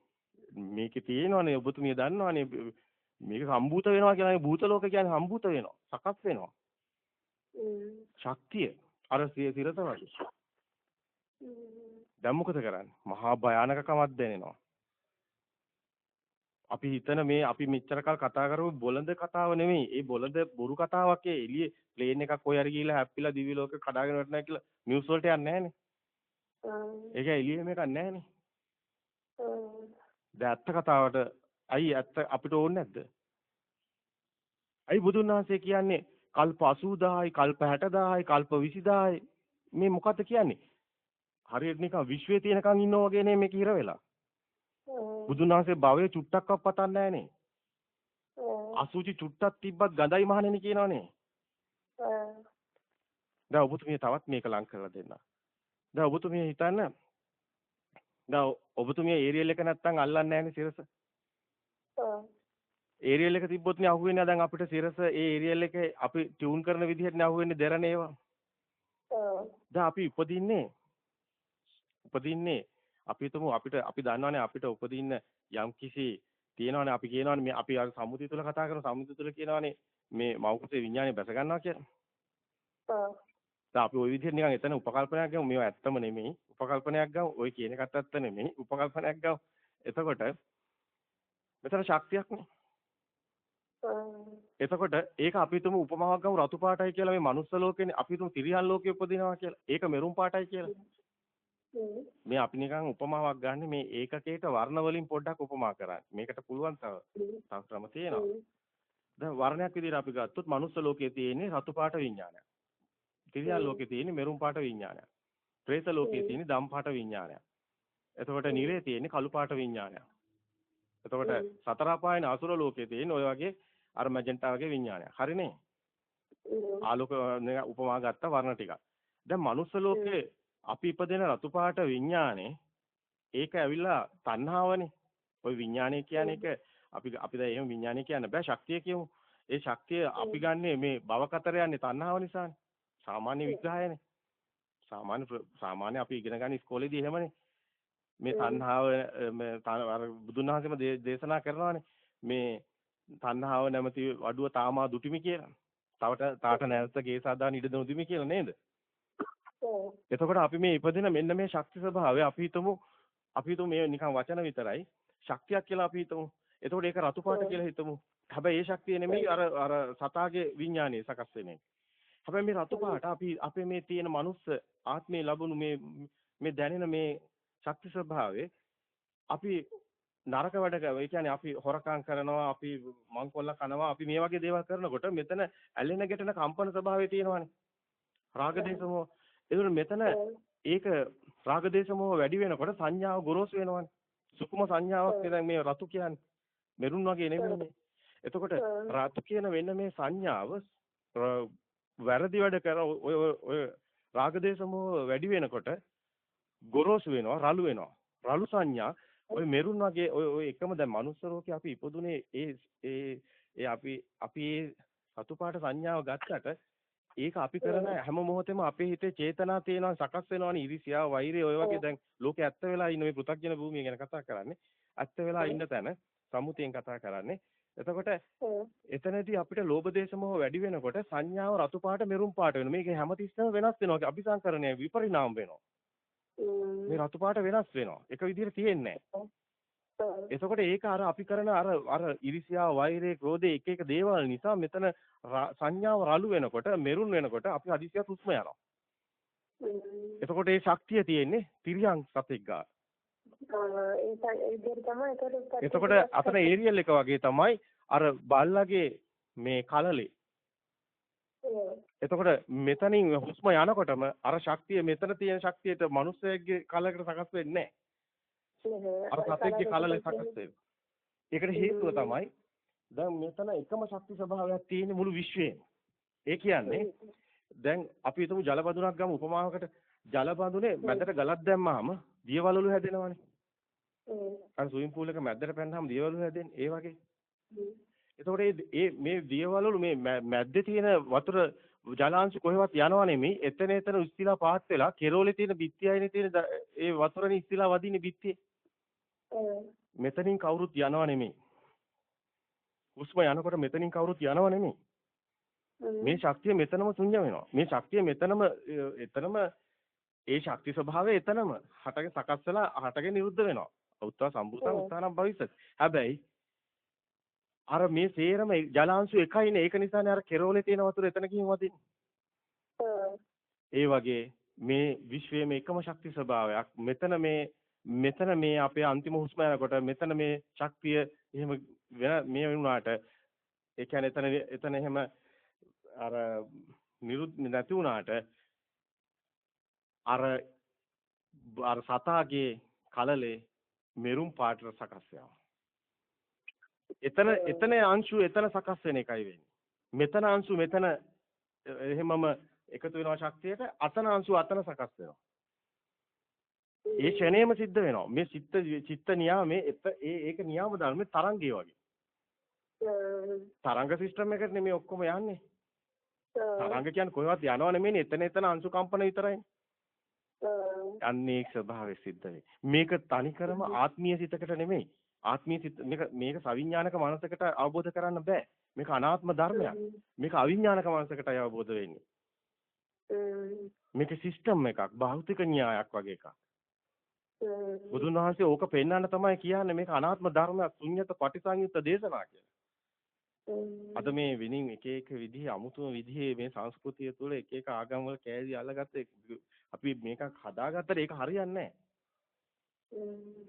මේකේ තියෙනවනේ ඔබතුමිය දන්නවනේ මේක සම්භූත වෙනවා කියන්නේ භූත ලෝක කියන්නේ සම්භූත වෙනවා. සකස් වෙනවා. ශක්තිය අර සිරස වගේ. දැන් මොකද කරන්නේ? මහා භයානකකමක් දැනෙනවා. අපි හිතන මේ අපි මෙච්චර කල් කතා කරපු බොළඳ කතාව නෙමෙයි. ඒ බොළඳ බොරු කතාවක් එළියේ ප්ලේන් එකක් කොයි හරි ගිහිල්ලා හැප්පිලා දිවි ලෝක කඩාගෙන වැටෙනවා කියලා නිවුස් වලට යන්නේ නැහනේ. ඒක එළියෙම එකක් නැහැනේ. දැන් ඇත්ත කතාවට අයි ඇත්ත අපිට ඕනේ නැද්ද? අයි බුදුන් වහන්සේ කියන්නේ කල්ප 80000යි, කල්ප 60000යි, කල්ප 20000යි මේ මොකද්ද කියන්නේ? හරියට නිකන් විශ්වයේ තියෙනකන් ඉන්නෝ වගේ නේ මේක ඉර වෙලා. බුදුන් වහන්සේ භවයේ චුට්ටක්වත් පතන්නේ නැහනේ. අසුචි චුට්ටක් තිබ්බත් ගඳයි මහණෙනි කියනවනේ. දැන් ඔබතුමිය තවත් මේක ලං කරලා දෙන්න. දැන් ඔබතුමිය හිතන්න දැන් ඔබතුමිය ඒරියල් එක නැත්තම් අල්ලන්නේ නැහනේ සිරස. ඒරියල් එක තිබ්බොත් නේ අහුවෙන්නේ දැන් අපිට සිරස ඒ ඒරියල් එකේ අපි ටියුන් කරන විදිහට නේ අහුවෙන්නේ දෙරණ ඒවා. දැන් අපි උපදින්නේ අපි හිතමු අපි දන්නවනේ අපිට උපදින්න යම් කිසි තියෙනවනේ අපි කියනවනේ මේ අපි අර සම්මුතිය තුල කතා කරන සම්මුතිය තුල කියනවනේ මේ මෞකසේ විඥානය බැස ගන්නවා කියලා. දැන් අපි ওই විදිහට නිකන් එතන උපකල්පනයක් ගමු මේවා ඇත්තම නෙමෙයි. උපකල්පනයක් ගමු. ඔය කියන එකත් ඇත්ත නෙමෙයි. උපකල්පනයක් ගමු. එතකොට මෙතන ශක්තියක්නේ. එතකොට ඒක අපි හිතමු උපමාවක් ගමු රතු පාටයි කියලා මේ මනුස්ස ලෝකෙනේ අපි හිතමු තිරියන් ලෝකෙ උපදිනවා කියලා. ඒක මෙරුම් පාටයි කියලා. මේ අපි නිකන් උපමාවක් ගන්න මේ ඒකකයට වර්ණ වලින් පොඩ්ඩක් උපමා කරන්න. මේකට පුළුවන් තව ක්‍රම තියෙනවා. දැන් වර්ණයක් විදිහට අපි ගත්තොත් මනුස්ස ලෝකයේ තියෙන්නේ රතු පාට විඥානයක්. තිරියන් ලෝකයේ තියෙන්නේ මෙරුම් පාට විඥානයක්. പ്രേත ලෝකයේ තියෙන්නේ දම් පාට විඥානයක්. එතකොට නිරේ තියෙන්නේ කළු පාට විඥානයක්. එතකොට සතර අපායන අසුර ලෝකයේ තියෙන්නේ ඔය වගේ අර මැජෙන්ටා වගේ විඥානයක්. හරිනේ? ආලෝක උපමා ගත්ත වර්ණ ටිකක්. දැන් මනුස්ස ලෝකයේ අපි ඉපදෙන රතු පාට විඥානේ ඒක ඇවිල්ලා තණ්හාවනේ. ওই විඥානය කියන්නේ එක අපි දැන් එහෙම විඥානය කියන්න බෑ ශක්තිය කියමු. ඒ ශක්තිය අපි ගන්නෙ මේ භව කතර යන්නේ තණ්හාව නිසානේ. සාමාන්‍ය විග්‍රහයනේ. සාමාන්‍ය අපි ඉගෙන ගන්න ඉස්කෝලේදී එහෙමනේ. මේ තණ්හාව අර බුදුන් වහන්සේම දේශනා කරනවානේ. මේ තණ්හාව නැමැති වඩුව තාමා දුටිමි කියලා. තාට නැවත ගේ සාදාන ඉඩ නොදිමි කියලා නේද? එතකොට අපි මේ ඉපදින මෙන්න මේ ශක්ති ස්වභාවය අපි හිතමු මේ නිකන් වචන විතරයි. ශක්තියක් කියලා අපි හිතමු. එතකොට ඒක රතු පාට කියලා හිතමු. හැබැයි ඒ ශක්තිය නෙමෙයි අර සතාගේ විඥානයේ සකස් වෙන්නේ. හැබැයි මේ රතු පාට අපේ මේ තියෙන මනුස්ස ආත්මේ ලැබුණු මේ දැනෙන මේ ශක්ති ස්වභාවය අපි නරක වැඩ කරනවා. ඒ කියන්නේ අපි හොරකම් කරනවා, අපි මංකොල්ල කනවා, අපි මේ වගේ දේවල් කරනකොට මෙතන ඇලෙන ගැටෙන කම්පන ස්වභාවය තියෙනවානේ. රාග දේශමෝ. ඒකනේ මෙතන ඒක රාග දේශමෝ වැඩි වෙනකොට සංඥාව ගොරෝසු වෙනවානේ. සුකුම සංඥාවක් දැන් මේ රතු කියන්නේ. මෙරුන් වගේ නෙමෙයිනේ. එතකොට රතු කියන වෙන්න මේ සංඥාව වැරදි වැඩ කර ඔය රාග දේශමෝ වැඩි වෙනකොට ගොරෝසු වෙනවා, රළු වෙනවා. රළු සංඥා ඔය මෙරුන් වගේ ඔය එකම දැන් මනුස්ස ලෝකේ අපි ඉපදුනේ ඒ අපි සතු පාට සංඥාව ගත්තට ඒක අපි කරන හැම මොහොතෙම අපේ හිතේ චේතනා තියෙනවා සකස් වෙනවානේ ඉරිසියාව වෛරය ඔය වගේ දැන් ලෝකේ ඇත්ත වෙලා ඉන්න මේ පෘථග්ජන භූමිය ගැන කතා කරන්නේ ඇත්ත වෙලා ඉන්න තැන සම්මුතියෙන් කතා කරන්නේ එතකොට එතනදී අපිට ලෝභ දේශ මොහ වැඩි වෙනකොට සංඥාව රතු පාට මෙරුම් පාට වෙනවා මේක හැමතිස්සෙම වෙනස් වෙනවා අபிසංකරණය විපරිණාම වෙනවා මේ රතු පාට වෙනස් වෙනවා. එක විදිහට තියෙන්නේ නැහැ. එතකොට ඒක අර අපි කරන අර ඉරිසියාව, වෛරය, ක්‍රෝධය එක එක දේවල් නිසා මෙතන සංඥාව රළු වෙනකොට, මෙරුන් වෙනකොට අපි හදිසියක් හුස්ම යනවා. එතකොට ඒ ශක්තිය තියෙන්නේ තිරියන් සතෙක් ගාන. එතකොට අතන ඒරියල් එක වගේ තමයි අර බල්ලගේ මේ කලලේ එතකොට මෙතනින් හුස්ම යනකොටම අර ශක්තිය මෙතන තියෙන ශක්තියට මිනිස්සෙක්ගේ කලකට සකස් වෙන්නේ නැහැ. අර සතෙක්ගේ කලලේ සකස් වෙනවා. ඒකට හේතුව තමයි දැන් මෙතන එකම ශක්ති ස්වභාවයක් තියෙන මුළු විශ්වයේම. ඒ කියන්නේ දැන් අපි හිතමු ජල බඳුනක් ගමු උපමාවකට. ජල බඳුනේ මැදට ගලක් දැම්මහම දියවලලු හැදෙනවනේ. අර ස්විමින් pool එක මැදට පැනනහම දියවලලු හැදෙන්නේ. ඒ වගේ. එතකොට මේ දියවලලු මේ මැද්දේ තියෙන වතුර ජලාංශ කොහෙවත් යනවා නෙමෙයි එතන ඉස්තිලා පාත් වෙලා කෙරෝලේ තියෙන බිත්තියයිනේ තියෙන ඒ වතුරනේ ඉස්තිලා වදින්නේ බිත්තියේ මෙතනින් කවුරුත් යනවා නෙමෙයි හුස්ම යනකොට මෙතනින් කවුරුත් යනවා නෙමෙයි මේ ශක්තිය මෙතනම ශුන්‍ය වෙනවා මේ ශක්තිය එතනම ඒ ශක්ති ස්වභාවය එතනම හටගෙන සකස් වෙලා හටගෙන නිරුද්ධ වෙනවා උත්තා සම්භූතං උත්තානම් භවිෂත් හැබැයි අර මේ සේරම ජලාංශු එකයිනේ ඒක නිසානේ අර කෙරෝලේ තියෙන වතුර එතන ගිහින් වදින්නේ. ඒ වගේ මේ විශ්වයේ එකම ශක්ති ස්වභාවයක්. මෙතන මේ අපේ අන්තිම හුස්ම යනකොට මෙතන මේ ශක්තිය එහෙම මේ වුණාට ඒ කියන්නේ එතන එහෙම අර නිරුත් නැති වුණාට අර සතාගේ කලලේ මෙරුම් පාටට සකස් වෙනවා. එතන අංශු එතන සකස් වෙන එකයි වෙන්නේ. මෙතන අංශු මෙතන එහෙමම එකතු වෙනවා ශක්තියට අතන අංශු අතන සකස් වෙනවා. ඒ ක්ෂණේම සිද්ධ වෙනවා. මේ චිත්ත නියාමයේ ඒක නියාම ධර්මයේ තරංගය වගේ. තරංග සිස්ටම් එකට නෙමෙයි ඔක්කොම යන්නේ. තරංග කියන්නේ කොහෙවත් යනව නෙමෙයි එතන අංශු කම්පන විතරයිනේ. අන්නේ ස්වභාවය සිද්ධ වෙයි. මේක තනිකරම ආත්මීය සිතකට නෙමෙයි. ආත්මීය සිත මේක සවිඥානික මනසකට අවබෝධ කරන්න බෑ. මේක අනාත්ම ධර්මයක්. මේක අවිඥානික මනසකටයි අවබෝධ වෙන්නේ. මේක සිස්ටම් එකක්, භෞතික න්‍යායක් වගේ එකක්. බුදුන් වහන්සේ ඕක පෙන්වන්න තමයි කියන්නේ මේක අනාත්ම ධර්මයක්, ශුන්‍යත පටිසංයුත්ත දේශනා කියලා. අද මේ විනින් එක විදිහේ අමුතුම විදිහේ මේ සංස්කෘතිය තුළ එක ආගම් වල කෑලි අල්ලගත්ත අපි මේකක් හදාගත්තට ඒක හරියන්නේ නැහැ.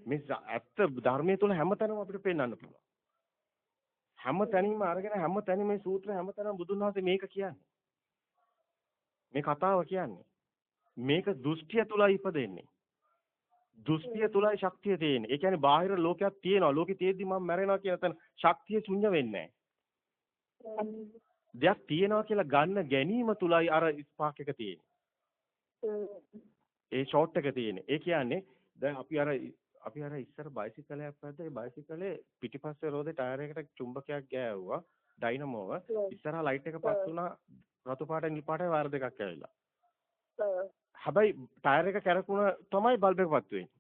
මේ ඇත්ත ධර්මයේ තුල හැමතැනම අපිට පෙන්වන්න පුළුවන්. හැමතැනින්ම අරගෙන හැමතැනින්ම මේ සූත්‍ර හැමතැනම බුදුන් වහන්සේ මේක කියන්නේ. මේ කතාව කියන්නේ. මේක දෘෂ්ටිය තුලයි ඉපදෙන්නේ. දෘෂ්ටිය තුලයි ශක්තිය තියෙන්නේ. ඒ කියන්නේ බාහිර ලෝකයක් තියෙනවා. ලෝකෙ තියෙද්දි මම මැරෙනවා කියන තැන ශක්තිය ශුන්‍ය වෙන්නේ නැහැ. දෙයක් තියෙනවා කියලා ගන්න ගැනීම තුලයි අර ස්පාක් එක තියෙන්නේ. ඒ ෂෝට් එක තියෙන්නේ. ඒ කියන්නේ දැන් අපි අර ඉස්සර බයිසිකලයක් පැද්ද ඒ බයිසිකලේ පිටිපස්සේ රෝදේ ටයර් එකට චුම්බකයක් ගෑවුවා ඩයිනමෝව ඉස්සරහා ලයිට් එක පස් වුණා රතු පාට නිල් පාටයි වයර් දෙකක් ඇවිල්ලා. හැබැයි ටයර් එක කැරකුණ තමයි බල්බ් එක පත් වෙන්නේ.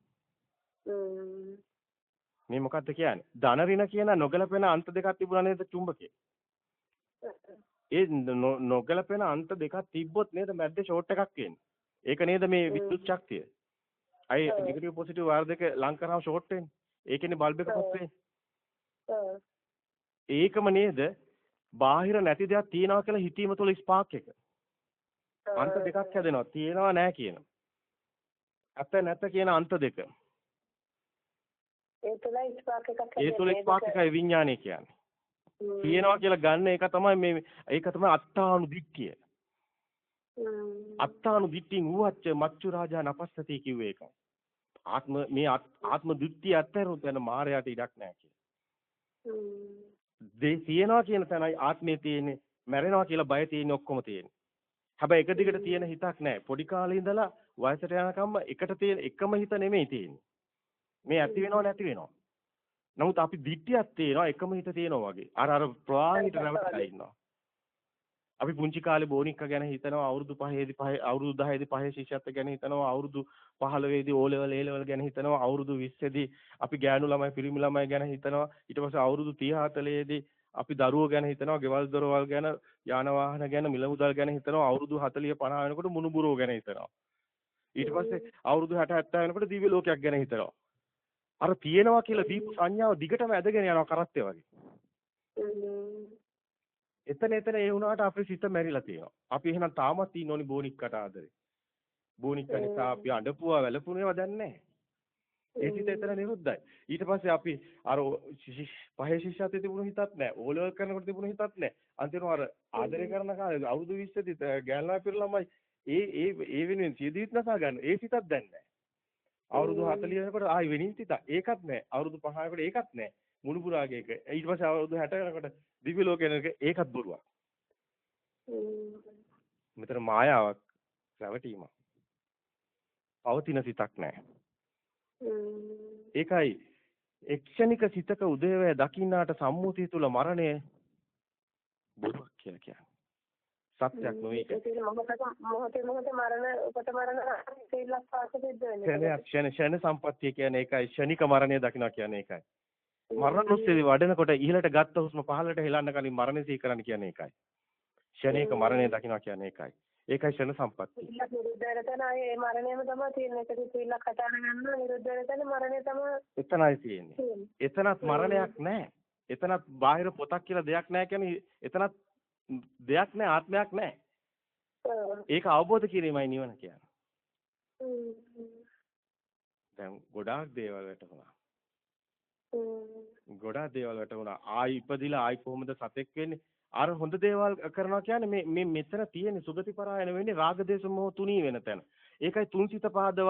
මේ මොකද්ද කියන්නේ? ධන ඍණ කියන නොගැලපෙන අන්ත දෙකක් තිබුණා නේද චුම්බකේ? ඒ නොගැලපෙන අන්ත දෙකක් තිබ්බොත් නේද මැද්දේ ෂෝට් එකක් එන්නේ. ඒක නේද මේ විද්‍යුත් ශක්තිය. අයි නෙගටිව් පොසිටිව් වයර් දෙක ලං කරාම ෂෝට් වෙන්නේ. ඒකනේ බල්බ් එක පත් වෙන්නේ. ඒකම නේද බාහිර නැති දෙයක් තියනවා කියලා හිතීම තුළ ස්පාක් එක. අන්ත දෙකක් හැදෙනවා. තියනවා නැහැ කියන. ඇත නැත කියන අන්ත දෙක. ඒ තුළ ස්පාක් එකයි විඥානය කියන්නේ. තියනවා කියලා ගන්න එක තමයි ඒක තමයි අත්තානු දිට්ඨිය. අත්තානු දිට්ඨින් උවච්ච මච්චු රාජා නපස්සති කිව්වේ ඒක. ආත්ම දිට්ඨිය අත්තරුත් යන මායයට ඉඩක් නැහැ කියලා. තියනවා කියන තැනයි ආත්මේ තියෙන්නේ. මැරෙනවා කියලා බය තියෙන්නේ ඔක්කොම තියෙන්නේ. හැබැයි එක දිගට තියෙන හිතක් නැහැ. පොඩි කාලේ ඉඳලා වයසට යනකම් එකට තියෙන එකම හිත නෙමෙයි තියෙන්නේ. මේ ඇති වෙනව නැති වෙනව. නමුත් අපි දිට්ඨියක් තියෙනවා එකම හිත තියෙනවා වගේ. අර ප්‍රවාහයට රැවටලා ඉන්නවා. අපි පුංචි කාලේ බෝනික්ක ගැන හිතනවා අවුරුදු 5 අවුරුදු 10 5 ශිෂ්‍යත්ව ගැන හිතනවා අවුරුදු 15 දී O level A level ගැන හිතනවා අවුරුදු 20 දී අපි ගෑනු ළමයි පිරිමි ළමයි ගැන හිතනවා ඊට පස්සේ අවුරුදු 30 40 දී අපි දරුවෝ ගැන හිතනවා ගෙවල් දොරවල් ගැන යාන වාහන ගැන මිල මුදල් ගැන හිතනවා අවුරුදු 40 50 වෙනකොට මුණුබුරෝ ගැන හිතනවා ඊට පස්සේ අවුරුදු 60 70 වෙනකොට දිව්‍ය ලෝකයක් ගැන හිතනවා අර තියෙනවා කියලා දීපු සංඥාව දිගටම ඇදගෙන යනවා කරත්තේ වගේ එතන ඒ වුණාට අපේ සිත මැරිලා තියෙනවා. අපි එහෙනම් තාමත් ඉන්න ඕනි බෝනික්කට ආදරේ. බෝනික්ක නිසා අපි අඬපුවා වැළපුණේව දැන් නැහැ. ඒ සිත එතන නිරුද්ධයි. ඊට පස්සේ අපි අර පහේ ශිෂ්‍යත්වයේ තිබුණු හිතත් නැහැ. ඕලෙවල් කරනකොට තිබුණු හිතත් නැහැ. අන්තිමට අර ආදරේ කරන කාලේ අවුරුදු 20 දී ගෑල්ලා පිරළමයි ඒ වෙනුවෙන් සියදීත් නැසා ගන්න. ඒ සිතත් දැන් නැහැ. අවුරුදු 40 වෙනකොට ආයි වෙනින් සිත. ඒකත් නැහැ. අවුරුදු 5 වෙනකොට ඒකත් නැහැ. මුණුපුරාගේ එක. ඊට පස්සේ අවුරුදු 60 වෙනකොට දිව්‍ය ලෝකේ යනක ඒකත් බොරුවක්. මෙතන මායාවක් රැවටීමක්. පවතින සිතක් නැහැ. ඒකයි එක්ෂණික සිතක උදේවැය දකින්නාට සම්මුතිය තුල මරණය බොරුවක් කියලා කියන්නේ. සත්‍යක් නෙවෙයි. මොහොතේ මරණ උපත මරණ සීලක් පාස සිද්ධ වෙන්නේ. ක්ෂණ සම්පත්තිය කියන්නේ ඒකයි. ක්ෂණික මරණය දකින්නවා කියන්නේ ඒකයි. මරණොස්සේදී වඩනකොට ඉහළට ගත්ත හුස්ම පහළට හෙලන්න කලින් මරණය සිහි කරන්න කියන්නේ ඒකයි. ක්ෂණික මරණය දකින්නවා කියන්නේ ඒකයි. ඒකයි ක්ෂණ සම්පත්තිය. නිරුද්ධ වෙන ඒ මරණයම තමයි තියෙන්නේ. ඒක සීලක් කතාන ගන්න නිරුද්ධ වෙන තැන මරණය තමයි එතනයි තියෙන්නේ. එතනත් මරණයක් නැහැ. එතනත් බාහිර පොතක් කියලා දෙයක් නැහැ කියන්නේ එතනත් දෙයක් නැහැ ආත්මයක් නැහැ. ඒක අවබෝධ කිරීමයි නිවන කියන්නේ. දැන් ගොඩාක් දේවල් වැටුණා. ගොඩාක් දේවල් වැටුණා. ආයි ඉපදිලා ආයි කොහොමද සතෙක් වෙන්නේ? අර හොඳ දේවල් කරනවා කියන්නේ මේ මෙතන තියෙන සුගති පරායන වෙන්නේ රාග දේශ මොහ තුනී වෙන තැන. ඒකයි තුන්සිත පාදව